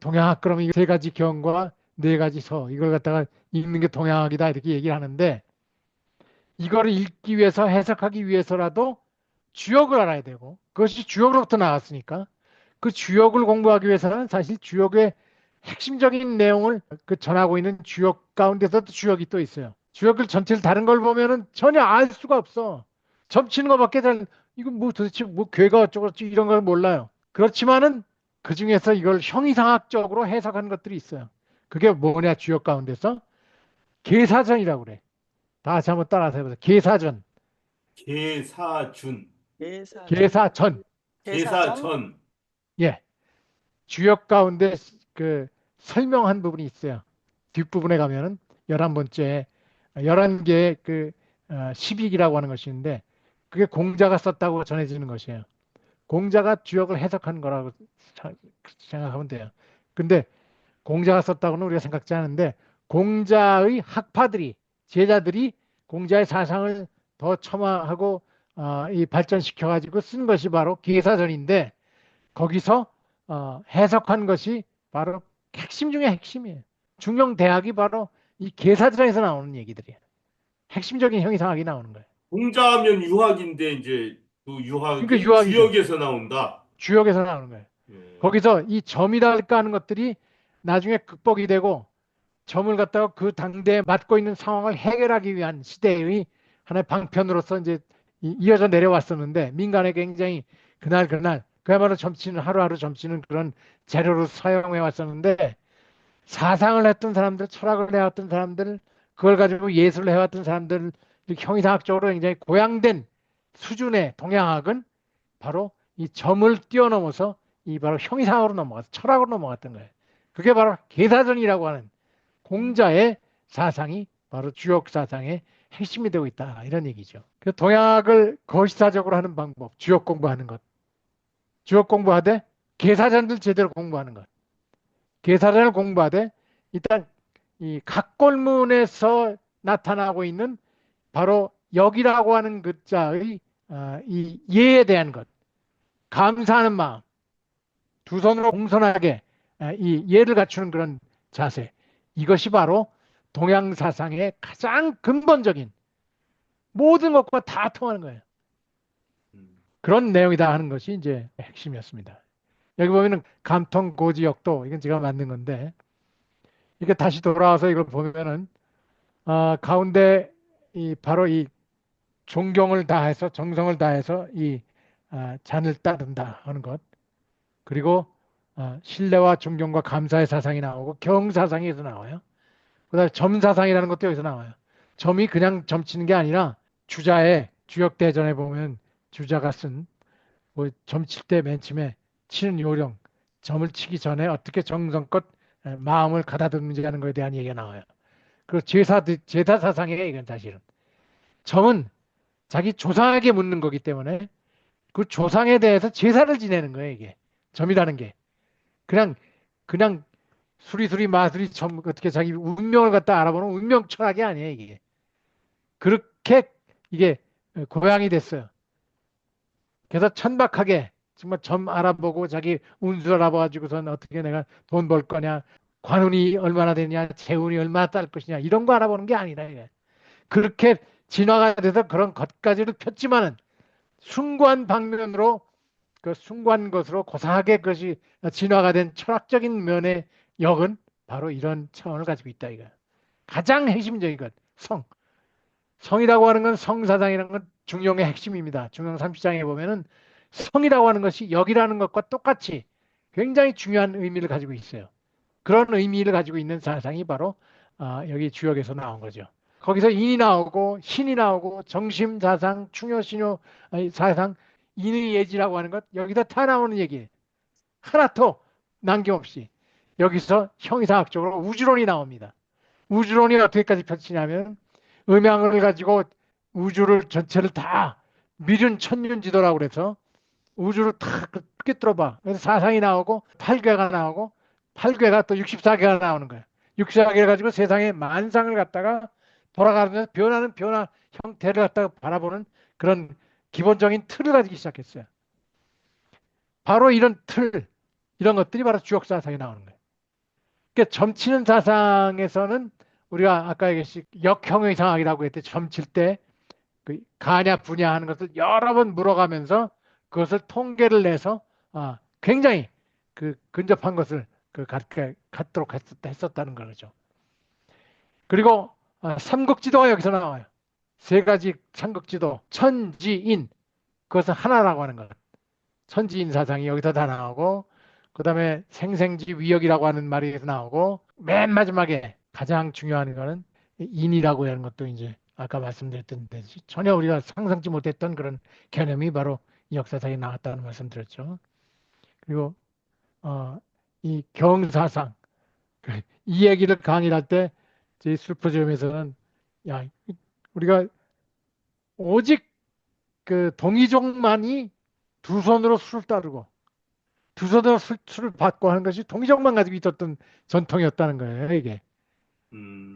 Speaker 5: 동양학 그러면 이 세 가지 경과 네 가지 서 이걸 갖다가 읽는 게 동양학이다 이렇게 얘기를 하는데 이거를 읽기 위해서 해석하기 위해서라도 주역을 알아야 되고 그것이 주역으로부터 나왔으니까 그 주역을 공부하기 위해서는 사실 주역의 핵심적인 내용을 그 전하고 있는 주역 가운데서도 주역이 또 있어요. 주역을 전체를 다른 걸 보면은 전혀 알 수가 없어. 점치는 것밖에 잘 이거 뭐 도대체 뭐 괴가 어쩌고 저쩌고 이런 걸 몰라요. 그렇지만은 그 중에서 이걸 형이상학적으로 해석한 것들이 있어요. 그게 뭐냐 주역 가운데서 계사전이라고 그래. 다 같이 한번 따라서 해보세요. 계사전,
Speaker 4: 계사준,
Speaker 2: 예사전,
Speaker 5: 계사전.
Speaker 2: 계사전,
Speaker 4: 계사전.
Speaker 5: 예, 주역 가운데 그 설명한 부분이 있어요. 뒷부분에 가면은 11번째 11개의 그 12기라고 하는 것이 있는데 그게 공자가 썼다고 전해지는 것이에요. 공자가 주역을 해석한 거라고 생각하면 돼요. 근데 공자가 썼다고는 우리가 생각지 않은데 공자의 학파들이 제자들이 공자의 사상을 더 첨화하고 이 발전시켜 가지고 쓴 것이 바로 계사전인데 거기서 해석한 것이 바로 핵심 중에 핵심이에요. 중용대학이 바로 이 계사전에서 나오는 얘기들이에요. 핵심적인 형이상학이 나오는 거예요.
Speaker 4: 공자하면 유학인데 이제 그
Speaker 5: 그러니까
Speaker 4: 유학이
Speaker 5: 유학이죠.
Speaker 4: 주역에서 나온다.
Speaker 5: 주역에서 나오는 거예요.
Speaker 4: 예.
Speaker 5: 거기서 이 점이랄까 하는 것들이 나중에 극복이 되고 점을 갖다가 그 당대에 맞고 있는 상황을 해결하기 위한 시대의 하나의 방편으로서 이제 이어져 내려왔었는데 민간에 굉장히 그날 그야말로 점치는 하루하루 점치는 그런 재료로 사용해 왔었는데 사상을 했던 사람들, 철학을 해왔던 사람들, 그걸 가지고 예술을 해왔던 사람들, 형이상학적으로 굉장히 고양된 수준의 동양학은 바로 이 점을 뛰어넘어서 이 바로 형이상학으로 넘어가서 철학으로 넘어갔던 거예요. 그게 바로 계사전이라고 하는 공자의 사상이 바로 주역 사상의 핵심이 되고 있다 이런 얘기죠. 그 동양학을 거시사적으로 하는 방법, 주역 공부하는 것, 주역 공부하되 계사전들 제대로 공부하는 것. 계사전을 공부하되 일단 이 각골문에서 나타나고 있는 바로 역이라고 하는 글자의 이 예에 대한 것, 감사하는 마음, 두 손으로 공손하게 이 예를 갖추는 그런 자세, 이것이 바로 동양 사상의 가장 근본적인 모든 것과 다 통하는 거예요. 그런 내용이다 하는 것이 이제 핵심이었습니다. 여기 보면은 감통고지역도 이건 제가 만든 건데 이게 다시 돌아와서 이걸 보면은 가운데 이 바로 이 존경을 다해서 정성을 다해서 이 잔을 따른다 하는 것 그리고 신뢰와 존경과 감사의 사상이 나오고 경사상이 여기서 나와요. 그다음에 점사상이라는 것도 여기서 나와요. 점이 그냥 점치는 게 아니라 주자의 주역대전에 보면 주자가 쓴 뭐 점칠 때 맨 처음에 치는 요령, 점을 치기 전에 어떻게 정성껏 마음을 가다듬는지 하는 것에 대한 얘기가 나와요. 그 제사 사상이에요, 이건 사실은. 점은 자기 조상에게 묻는 거기 때문에 그 조상에 대해서 제사를 지내는 거예요, 이게. 점이라는 게. 그냥 수리수리 마수리 점 어떻게 자기 운명을 갖다 알아보는 운명 철학이 아니에요, 이게. 그렇게 이게 고양이 됐어요. 그래서 천박하게 정말 점 알아보고 자기 운수 알아봐가지고선 어떻게 내가 돈 벌 거냐, 관운이 얼마나 되냐, 재운이 얼마나 딸 것이냐 이런 거 알아보는 게 아니라 이게. 그렇게 진화가 돼서 그런 것까지도 폈지만은 숭고한 방면으로 그 숭고한 것으로 고상하게 그것이 진화가 된 철학적인 면의 역은 바로 이런 차원을 가지고 있다 이거. 가장 핵심적인 것, 성. 성이라고 하는 건 성사상이라는 건 중용의 핵심입니다. 중용 30장에 보면은 성이라고 하는 것이 역이라는 것과 똑같이 굉장히 중요한 의미를 가지고 있어요. 그런 의미를 가지고 있는 사상이 바로 여기 주역에서 나온 거죠. 거기서 인이 나오고 신이 나오고 정심 사상, 충효 신효 사상, 인의 예지라고 하는 것 여기다 다 나오는 얘기예요. 하나도 남김없이 여기서 형이상학적으로 우주론이 나옵니다. 우주론이 어떻게까지 펼치냐면 음양을 가지고 우주를 전체를 다 미륜 천륜지도라고 그래서 우주를 다 꿰뚫어 봐. 그래서 사상이 나오고 8괴가 나오고 8괴가 또 64괴가 나오는 거예요. 64괴를 가지고 세상의 만상을 갖다가 돌아가면서 변하는 변화 형태를 갖다가 바라보는 그런 기본적인 틀을 가지기 시작했어요. 바로 이런 틀, 이런 것들이 바로 주역사상에 나오는 거예요. 그러니까 점치는 사상에서는 우리가 아까 얘기했듯이 역형의 상학이라고 했대. 점칠 때 그 가냐 부냐 하는 것을 여러 번 물어가면서 그것을 통계를 내서 굉장히 그 근접한 것을 갖도록 했었다는 거죠. 그리고 삼극지도가 여기서 나와요. 세 가지 삼극지도, 천지인, 그것은 하나라고 하는 것. 천지인 사상이 여기서 다 나오고, 그 다음에 생생지 위역이라고 하는 말이 여기서 나오고, 맨 마지막에 가장 중요한 거는 인이라고 하는 것도 이제 아까 말씀드렸던 듯이 전혀 우리가 상상치 못했던 그런 개념이 바로 이 역사상에 나왔다는 말씀드렸죠. 그리고 이 경사상, 이 얘기를 강의할 때 저희 술포점에서는 야, 우리가 오직 그 동이족만이 두 손으로 술을 따르고 두 손으로 술을 받고 하는 것이 동이족만 가지고 있었던 전통이었다는 거예요, 이게.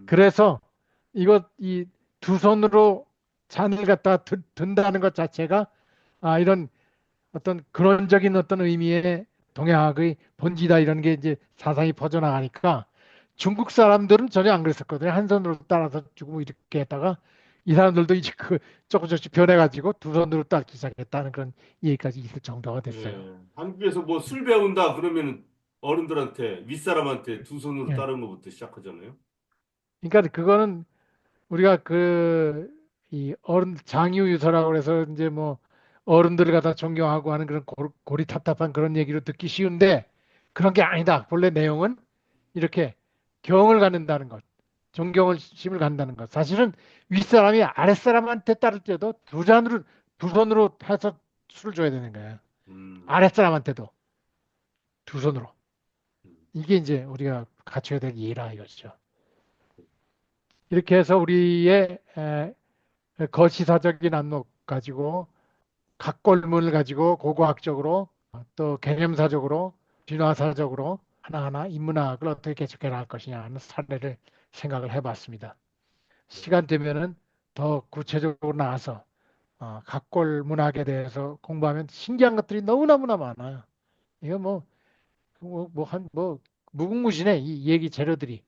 Speaker 5: 그래서 이 두 손으로 잔을 갖다 든다는 것 자체가 이런 어떤 근원적인 어떤 의미의 동양학의 본질이다 이런 게 이제 사상이 퍼져나가니까 중국 사람들은 전혀 안 그랬었거든요. 한 손으로 따라서 주고 뭐 이렇게 했다가 이 사람들도 이제 그 조금씩 변해가지고 두 손으로 따르기 시작했다는 그런 얘기까지 있을 정도가 됐어요.
Speaker 4: 예. 한국에서 뭐 술 배운다 그러면 어른들한테 윗사람한테 두 손으로
Speaker 5: 예.
Speaker 4: 따르는 것부터 시작하잖아요.
Speaker 5: 그러니까 그거는 우리가 이 어른 장유유서라고 해서 이제 뭐 어른들을 갖다 존경하고 하는 그런 고리탑답한 그런 얘기로 듣기 쉬운데 그런 게 아니다. 본래 내용은 이렇게 경을 갖는다는 것, 존경을 심을 갖는다는 것. 사실은 윗사람이 아랫사람한테 따를 때도 두 손으로 해서 술을 줘야 되는 거예요. 아랫사람한테도 두 손으로. 이게 이제 우리가 갖춰야 될 예라 이것이죠. 이렇게 해서 우리의 거시사적인 안목 가지고 각골문을 가지고 고고학적으로 또 개념사적으로 진화사적으로 하나하나 인문학을 어떻게 개척해 나갈 것이냐 하는 사례를 생각을 해봤습니다. 시간 되면은 더 구체적으로 나와서 각골문학에 대해서 공부하면 신기한 것들이 너무너무나 많아요. 이거 무궁무진해 이 얘기 재료들이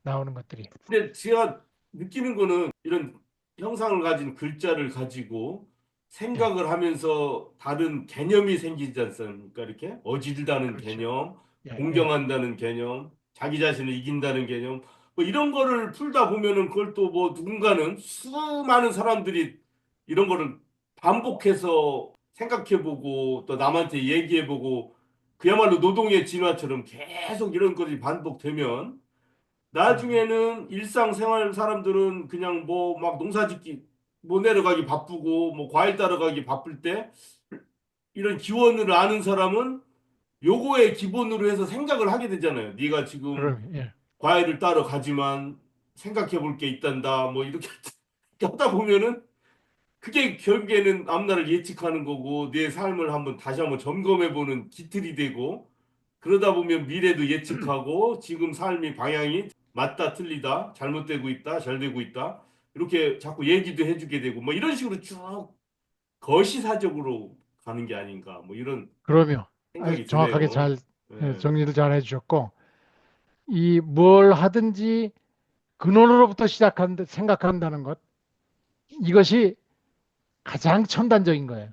Speaker 5: 나오는 것들이.
Speaker 4: 근데 제가 느끼는 거는 이런 형상을 가진 글자를 가지고 생각을 하면서 다른 개념이 생기지 않습니까? 이렇게 어질다는
Speaker 5: 그렇죠.
Speaker 4: 개념,
Speaker 5: 예,
Speaker 4: 공경한다는 개념, 자기 자신을 이긴다는 개념, 뭐 이런 거를 풀다 보면은 그걸 또 뭐 누군가는 수많은 사람들이 이런 거를 반복해서 생각해보고 또 남한테 얘기해보고 그야말로 노동의 진화처럼 계속 이런 것이 반복되면 나중에는 일상생활 사람들은 그냥 뭐 막 농사짓기 뭐 내려가기 바쁘고 뭐 과일 따러 가기 바쁠 때 이런 기원을 아는 사람은 요거에 기본으로 해서 생각을 하게 되잖아요. 네가 지금
Speaker 5: 그럼, 예.
Speaker 4: 과일을 따러 가지만 생각해 볼 게 있단다. 뭐 이렇게 하다 보면은 그게 결국에는 앞날을 예측하는 거고 내 삶을 한번 다시 한번 점검해 보는 기틀이 되고 그러다 보면 미래도 예측하고 지금 삶이 방향이 맞다 틀리다 잘못되고 있다 잘 되고 있다 이렇게 자꾸 얘기도 해주게 되고 뭐 이런 식으로 쭉 거시사적으로 가는 게 아닌가 뭐 이런
Speaker 5: 그러면 아주
Speaker 4: 생각이
Speaker 5: 정확하게
Speaker 4: 드네요.
Speaker 5: 잘
Speaker 4: 예.
Speaker 5: 정리를 잘 해주셨고, 이 뭘 하든지 근원으로부터 시작한다 생각한다는 것, 이것이 가장 첨단적인 거예요.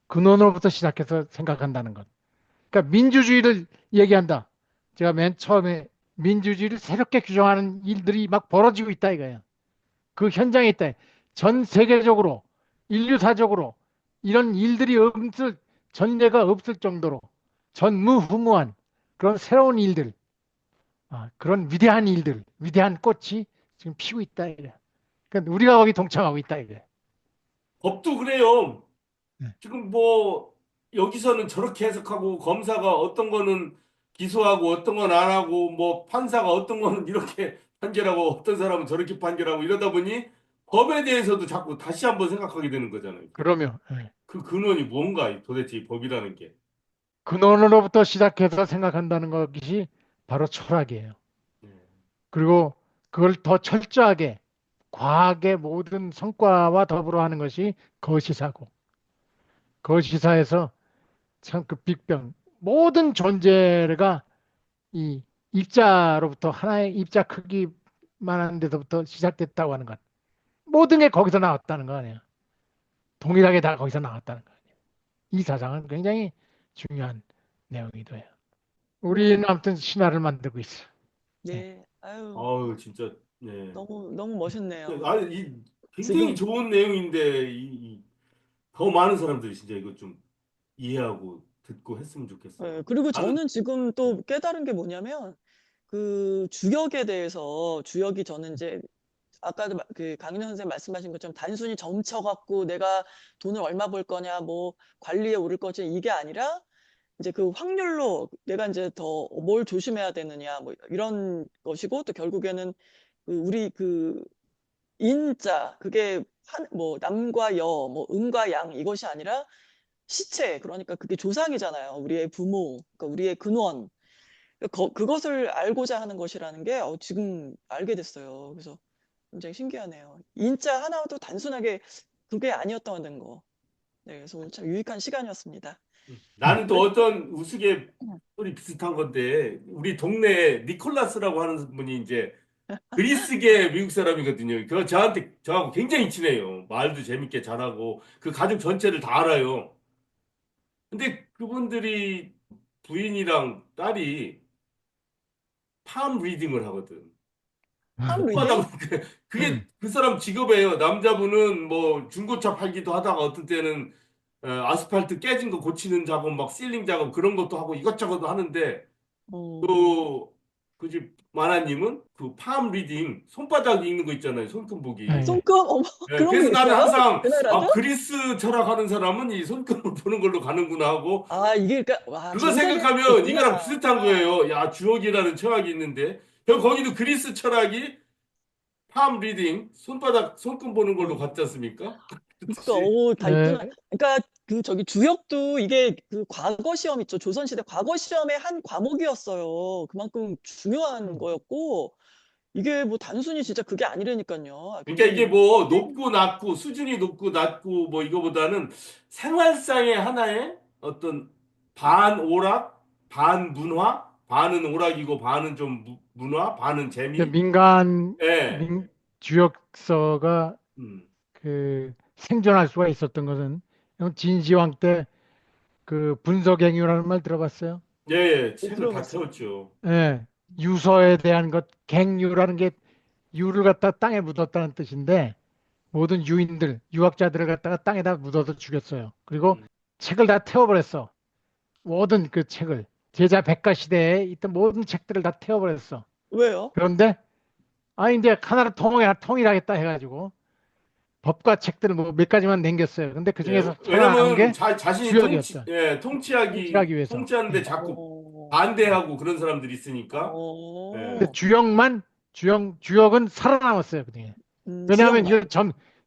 Speaker 5: 근원으로부터 시작해서 생각한다는 것. 그러니까 민주주의를 얘기한다. 제가 맨 처음에 민주주의를 새롭게 규정하는 일들이 막 벌어지고 있다 이거예요. 그 현장에 있다. 전 세계적으로, 인류사적으로 이런 일들이 없을, 전례가 없을 정도로 전무후무한 그런 새로운 일들, 그런 위대한 일들, 위대한 꽃이 지금 피고 있다 이거예요. 그러니까 우리가 거기 동참하고 있다 이거예요.
Speaker 4: 법도 그래요.
Speaker 5: 네.
Speaker 4: 지금 뭐 여기서는 저렇게 해석하고 검사가 어떤 거는 기소하고 어떤 건 안 하고 뭐 판사가 어떤 거는 이렇게 판결하고 어떤 사람은 저렇게 판결하고 이러다 보니 법에 대해서도 자꾸 다시 한번 생각하게 되는 거잖아요.
Speaker 5: 그러면
Speaker 4: 그 근원이 뭔가 도대체 이 법이라는 게.
Speaker 5: 근원으로부터 시작해서 생각한다는 것이 바로 철학이에요.
Speaker 4: 네.
Speaker 5: 그리고 그걸 더 철저하게 과학의 모든 성과와 더불어 하는 것이 거시사고, 거시사에서 참 그 빅뱅 모든 존재가 이 입자로부터 하나의 입자 크기만한 데서부터 시작됐다고 하는 것. 모든 게 거기서 나왔다는 거 아니에요. 동일하게 다 거기서 나왔다는 거 아니에요. 이 사상은 굉장히 중요한 내용이기도 해요.
Speaker 2: 네,
Speaker 5: 우리는 아무튼 신화를 만들고 있어. 네.
Speaker 2: 네. 아유,
Speaker 4: 아유 진짜 네.
Speaker 2: 너무 멋있네요.
Speaker 4: 아니 이 굉장히
Speaker 2: 지금,
Speaker 4: 좋은 내용인데 더 많은 사람들이 진짜 이거 좀 이해하고 듣고 했으면
Speaker 2: 예,
Speaker 4: 좋겠어요.
Speaker 2: 그리고
Speaker 4: 나는
Speaker 2: 저는 지금
Speaker 4: 네.
Speaker 2: 또 깨달은 게 뭐냐면, 그 주역에 대해서, 주역이 저는 이제, 아까도 그 강인호 선생님 말씀하신 것처럼 단순히 점쳐 갖고 내가 돈을 얼마 벌 거냐, 뭐 관리에 오를 거지, 이게 아니라 이제 그 확률로 내가 이제 더 뭘 조심해야 되느냐, 뭐 이런 것이고, 또 결국에는 그 우리 그 인자, 그게 뭐 남과 여, 뭐 음과 양, 이것이 아니라 시체, 그러니까 그게 조상이잖아요. 우리의 부모, 그러니까 우리의 근원. 그것을 알고자 하는 것이라는 게 지금 알게 됐어요. 그래서 굉장히 신기하네요. 인자 하나도 단순하게 그게 아니었다는 거. 네, 그래서 오늘 참 유익한 시간이었습니다.
Speaker 4: 나는 또
Speaker 2: 그래,
Speaker 4: 어떤 우스갯
Speaker 2: 음.
Speaker 4: 소리 비슷한 건데 우리 동네에 니콜라스라고 하는 분이 이제 그리스계 미국 사람이거든요. 그 저한테 저하고 굉장히 친해요. 말도 재밌게 잘하고 그 가족 전체를 다 알아요. 근데 그분들이 부인이랑 딸이 팜 리딩을 하거든.
Speaker 2: 팜 리딩?
Speaker 4: 손바닥 그게 그 사람 직업이에요. 남자분은 뭐 중고차 팔기도 하다가 어떤 때는 아스팔트 깨진 거 고치는 작업, 막 실링 작업 그런 것도 하고 이것저것 하는데
Speaker 2: 어,
Speaker 4: 또 그 집 마나님은 그 팜 리딩 손바닥 읽는 거 있잖아요.
Speaker 5: 예,
Speaker 4: 손금보기.
Speaker 5: 예.
Speaker 2: 손금? 어머,
Speaker 4: 예,
Speaker 2: 그런 게
Speaker 4: 그래서 나는
Speaker 2: 있어요?
Speaker 4: 항상
Speaker 2: 그 나라도?
Speaker 4: 그리스 철학하는 사람은 이 손금을 보는 걸로 가는구나 하고
Speaker 2: 아, 이게 그러니까 와,
Speaker 4: 그거
Speaker 2: 전 세계에
Speaker 4: 생각하면
Speaker 2: 있구나.
Speaker 4: 이거랑 비슷한 거예요. 야, 주역이라는 철학이 있는데 거기도 그리스 철학이 팜 리딩 손금 보는 걸로
Speaker 2: 어.
Speaker 4: 갔지 않습니까?
Speaker 2: 그러니까
Speaker 4: 그렇듯이
Speaker 2: 다
Speaker 5: 예,
Speaker 2: 있구나. 그러니까 그 저기 주역도 이게 그 과거 시험 있죠. 조선시대 과거 시험의 한 과목이었어요. 그만큼 중요한 거였고 이게 뭐 단순히 진짜 그게 아니라니까요.
Speaker 4: 그러니까 이게
Speaker 2: 굉장히
Speaker 4: 뭐 높고 낮고 수준이 높고 낮고 뭐 이거보다는 생활상의 하나의 어떤 반 오락, 반 문화, 반은 오락이고 반은 좀 문화, 반은 재미.
Speaker 5: 민간
Speaker 4: 예.
Speaker 5: 주역서가
Speaker 4: 음.
Speaker 5: 그 생존할 수가 있었던 것은 진시황 때 그 분석행위라는 말 들어봤어요?
Speaker 4: 예, 예.
Speaker 2: 못
Speaker 4: 책을 다
Speaker 2: 들어봤어요.
Speaker 4: 태웠죠.
Speaker 5: 예, 유서에 대한 것, 갱유라는 게 유를 갖다 땅에 묻었다는 뜻인데 모든 유인들, 유학자들을 갖다가 땅에다 묻어서 죽였어요. 그리고
Speaker 4: 음.
Speaker 5: 책을 다 태워버렸어. 모든 그 책을. 제자 백과 시대에 있던 모든 책들을 다 태워버렸어.
Speaker 2: 왜요?
Speaker 5: 그런데 이제 하나로 통일하겠다 해가지고 법과 책들을 뭐 몇 가지만 남겼어요. 근데 그
Speaker 4: 예,
Speaker 5: 중에서 살아남은
Speaker 4: 왜냐면
Speaker 5: 게
Speaker 4: 자신이
Speaker 5: 주역이었어.
Speaker 4: 통치하기,
Speaker 5: 통치하기 위해서.
Speaker 4: 통치하는데
Speaker 5: 예.
Speaker 4: 자꾸
Speaker 2: 어,
Speaker 4: 반대하고 그런 사람들이 있으니까,
Speaker 5: 근데
Speaker 4: 예,
Speaker 2: 어,
Speaker 5: 주역은 살아남았어요. 그중에. 왜냐하면
Speaker 2: 주역만.
Speaker 5: 이거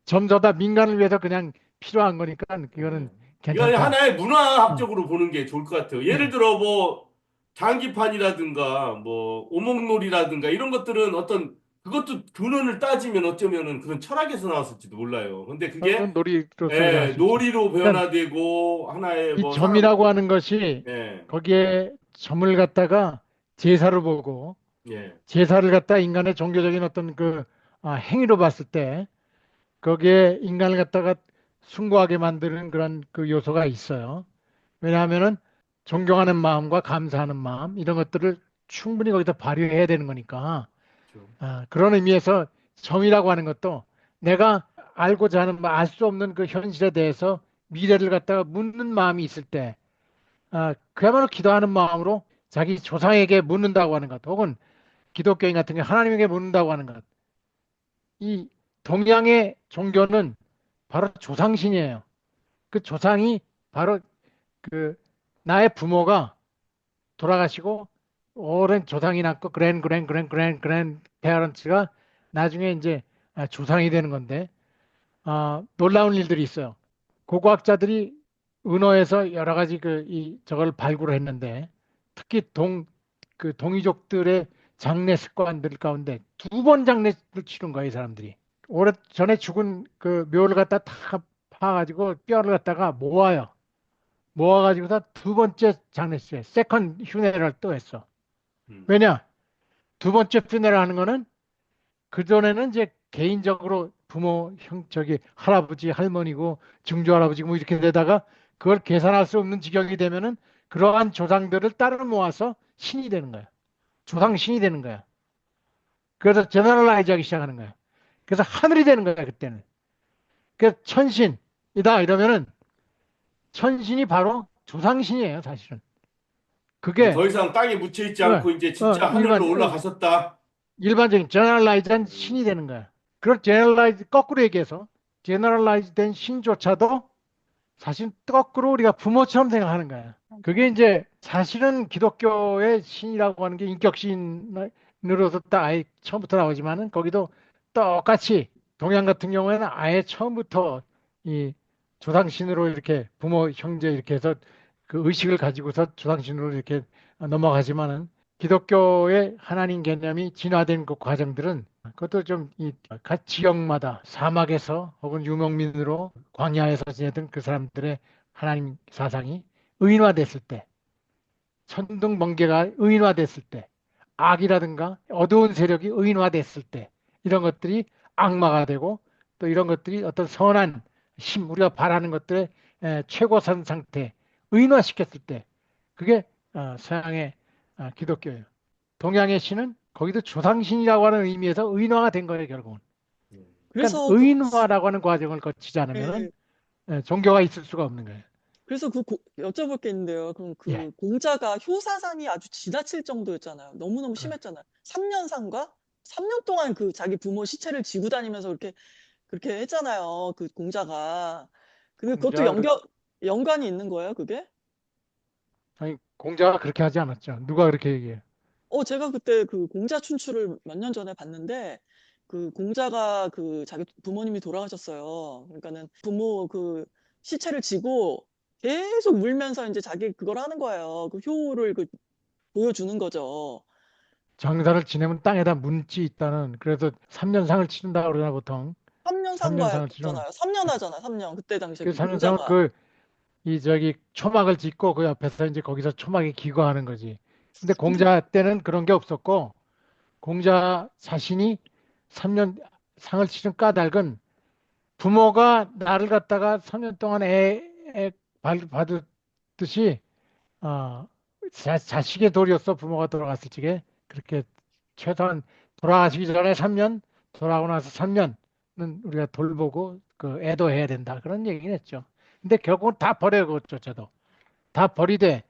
Speaker 5: 점점 다 민간을 위해서 그냥 필요한 거니까
Speaker 4: 예.
Speaker 5: 그거는
Speaker 4: 이거
Speaker 5: 괜찮다.
Speaker 4: 하나의
Speaker 5: 어,
Speaker 4: 문화학적으로 보는 게 좋을 것 같아요. 예를
Speaker 5: 예.
Speaker 4: 들어 뭐 장기판이라든가 뭐 오목놀이라든가 이런 것들은 어떤 그것도 근원을 따지면 어쩌면은 그런 철학에서 나왔을지도 몰라요. 근데 그게
Speaker 5: 그건 놀이로서 할 수 있지.
Speaker 4: 놀이로
Speaker 5: 그러니까
Speaker 4: 변화되고 하나의
Speaker 5: 이
Speaker 4: 뭐 사람
Speaker 5: 점이라고 하는 것이
Speaker 4: 예,
Speaker 5: 거기에 점을 갖다가 제사를 보고
Speaker 4: 예,
Speaker 5: 제사를 갖다 인간의 종교적인 어떤 그 행위로 봤을 때 거기에 인간을 갖다가 숭고하게 만드는 그런 그 요소가 있어요. 왜냐하면은 존경하는 마음과 감사하는 마음 이런 것들을 충분히 거기다 발휘해야 되는 거니까
Speaker 4: 그렇죠.
Speaker 5: 그런 의미에서 점이라고 하는 것도 내가 알고자 하는 알 수 없는 그 현실에 대해서 미래를 갖다가 묻는 마음이 있을 때 그야말로 기도하는 마음으로 자기 조상에게 묻는다고 하는 것 혹은 기독교인 같은 게 하나님에게 묻는다고 하는 것. 이 동양의 종교는 바로 조상신이에요. 그 조상이 바로 그 나의 부모가 돌아가시고 오랜 조상이 낳고 그랜 페어런츠가 나중에 이제 조상이 되는 건데 놀라운 일들이 있어요. 고고학자들이 은어에서 여러 가지 저걸 발굴을 했는데 특히 그 동이족들의 장례 습관들 가운데 두 번 장례를 치른 거예요, 이 사람들이. 오래 전에 죽은 그 묘를 갖다 다 파가지고 뼈를 갖다가 모아요. 모아가지고서 두 번째 장례식에 세컨 휴네를 또 했어.
Speaker 4: 음,
Speaker 5: 왜냐? 두 번째 휴네를 하는 거는 그전에는 이제 개인적으로 부모, 할아버지, 할머니고 증조 할아버지고 뭐 이렇게 되다가 그걸 계산할 수 없는 지경이 되면은 그러한 조상들을 따로 모아서 신이 되는 거야. 조상 신이 되는 거야. 그래서 제너럴라이즈 하기 시작하는 거야. 그래서 하늘이 되는 거야, 그때는. 그래서 천신이다 이러면은 천신이 바로 조상신이에요, 사실은.
Speaker 4: 이제
Speaker 5: 그게
Speaker 4: 더 이상 땅에 묻혀 있지 않고 이제 진짜 하늘로 올라가셨다.
Speaker 5: 일반적인 제너럴라이즈한 신이 되는 거야. 그걸 제너럴라이즈 거꾸로 얘기해서 제너럴라이즈 된 신조차도 사실 거꾸로 우리가 부모처럼 생각하는 거야. 그게 이제 사실은 기독교의 신이라고 하는 게 인격신으로서 딱 아예 처음부터 나오지만은 거기도 똑같이 동양 같은 경우에는 아예 처음부터 이 조상신으로 이렇게 부모, 형제 이렇게 해서 그 의식을 가지고서 조상신으로 이렇게 넘어가지만은 기독교의 하나님 개념이 진화된 그 과정들은 그것도 좀 각 지역마다 사막에서 혹은 유목민으로 광야에서 지내던 그 사람들의 하나님 사상이 의인화됐을 때, 천둥번개가 의인화됐을 때, 악이라든가 어두운 세력이 의인화됐을 때, 이런 것들이 악마가 되고 또 이런 것들이 어떤 선한 우리가 바라는 것들의 최고선 상태, 의인화시켰을 때, 그게 서양의 기독교예요. 동양의 신은 거기도 조상신이라고 하는 의미에서 의인화가 된 거예요, 결국은. 그러니까
Speaker 2: 그래서
Speaker 5: 의인화라고 하는 과정을 거치지 않으면은
Speaker 2: 예,
Speaker 5: 종교가 있을 수가 없는 거예요.
Speaker 2: 그래서 여쭤볼 게 있는데요. 그럼
Speaker 5: 예.
Speaker 2: 그 공자가 효사상이 아주 지나칠 정도였잖아요. 너무너무 심했잖아요. 3년상가? 3년 동안 그 자기 부모 시체를 지고 다니면서 그렇게 했잖아요. 그 공자가. 근데 그것도
Speaker 5: 공자가
Speaker 2: 연관이 있는 거예요, 그게?
Speaker 5: 아니, 공자가 그렇게 하지 않았죠. 누가 그렇게 얘기해요?
Speaker 2: 제가 그때 그 공자 춘추를 몇 년 전에 봤는데, 그 공자가 그 자기 부모님이 돌아가셨어요. 그러니까는 부모 그 시체를 지고 계속 울면서 이제 자기 그걸 하는 거예요. 그 효를 보여주는 거죠.
Speaker 5: 장사를 지내면 땅에다 문지 있다는 그래서 3년상을 치른다고 그러나 보통
Speaker 2: 3년
Speaker 5: 삼년상을 치르면
Speaker 2: 3년 하잖아요. 3년. 그때 당시에
Speaker 5: 그
Speaker 2: 그
Speaker 5: 3년상을
Speaker 2: 공자가.
Speaker 5: 초막을 짓고 그 옆에서 이제 거기서 초막에 기거하는 거지. 근데 공자 때는 그런 게 없었고 공자 자신이 3년 상을 치른 까닭은 부모가 나를 갖다가 3년 동안 받듯이 어, 자식의 도리였어 부모가 돌아갔을 적에 그렇게 최소한 돌아가시기 전에 3년 돌아가고 나서 3년은 우리가 돌보고 그 애도해야 된다 그런 얘기는 했죠. 근데 결국은 다 버려요 그것조차도 다 버리되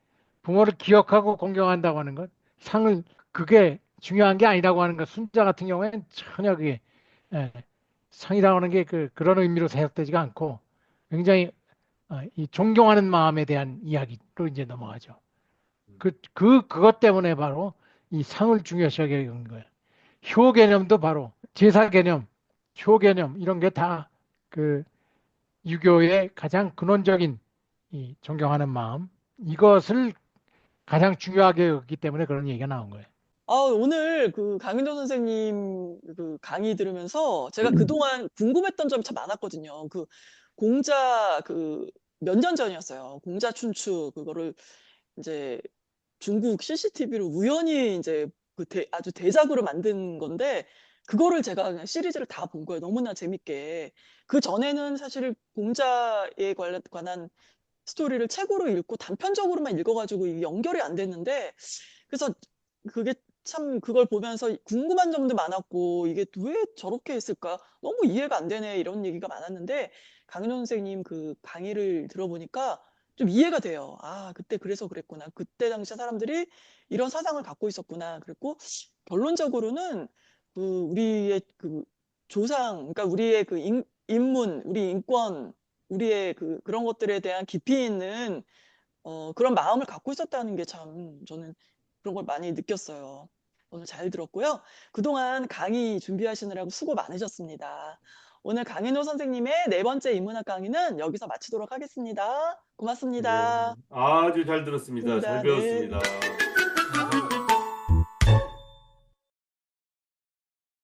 Speaker 5: 부모를 기억하고 공경한다고 하는 것, 상을 그게 중요한 게 아니라고 하는 것, 순자 같은 경우에는 전혀 그게 예, 상이라고 하는 게 그런 의미로 생각되지가 않고 굉장히 이 존경하는 마음에 대한 이야기로 이제 넘어가죠. 그것 때문에 바로 이 상을 중요시 여기게 된 거예요. 효 개념도 바로 제사 개념, 효 개념 이런 게 다 그 유교의 가장 근원적인 이 존경하는 마음 이것을 가장 중요하게 여기기 때문에 그런 얘기가 나온 거예요.
Speaker 2: 오늘 그 강인도 선생님 그 강의 들으면서 제가 그동안 궁금했던 점이 참 많았거든요. 그 공자 그 몇 년 전이었어요. 공자 춘추 그거를 이제 중국 CCTV로 우연히 이제 아주 대작으로 만든 건데 그거를 제가 그냥 시리즈를 다 본 거예요. 너무나 재밌게. 그 전에는 사실 공자에 관한 스토리를 책으로 읽고 단편적으로만 읽어가지고 이게 연결이 안 됐는데 그래서 그게 참 그걸 보면서 궁금한 점도 많았고 이게 왜 저렇게 했을까? 너무 이해가 안 되네 이런 얘기가 많았는데 강인호 선생님 그 강의를 들어보니까 좀 이해가 돼요. 아, 그때 그래서 그랬구나. 그때 당시 사람들이 이런 사상을 갖고 있었구나. 그랬고 결론적으로는 그 우리의 그 조상, 그러니까 우리의 그 인문, 우리 인권, 우리의 그런 것들에 대한 깊이 있는 그런 마음을 갖고 있었다는 게 참 저는 그런 걸 많이 느꼈어요. 오늘 잘 들었고요. 그동안 강의 준비하시느라고 수고 많으셨습니다. 오늘 강인호 선생님의 4번째 인문학 강의는 여기서 마치도록 하겠습니다.
Speaker 4: 네,
Speaker 2: 고맙습니다.
Speaker 4: 아주 잘 들었습니다. 잘
Speaker 2: 네.
Speaker 4: 배웠습니다.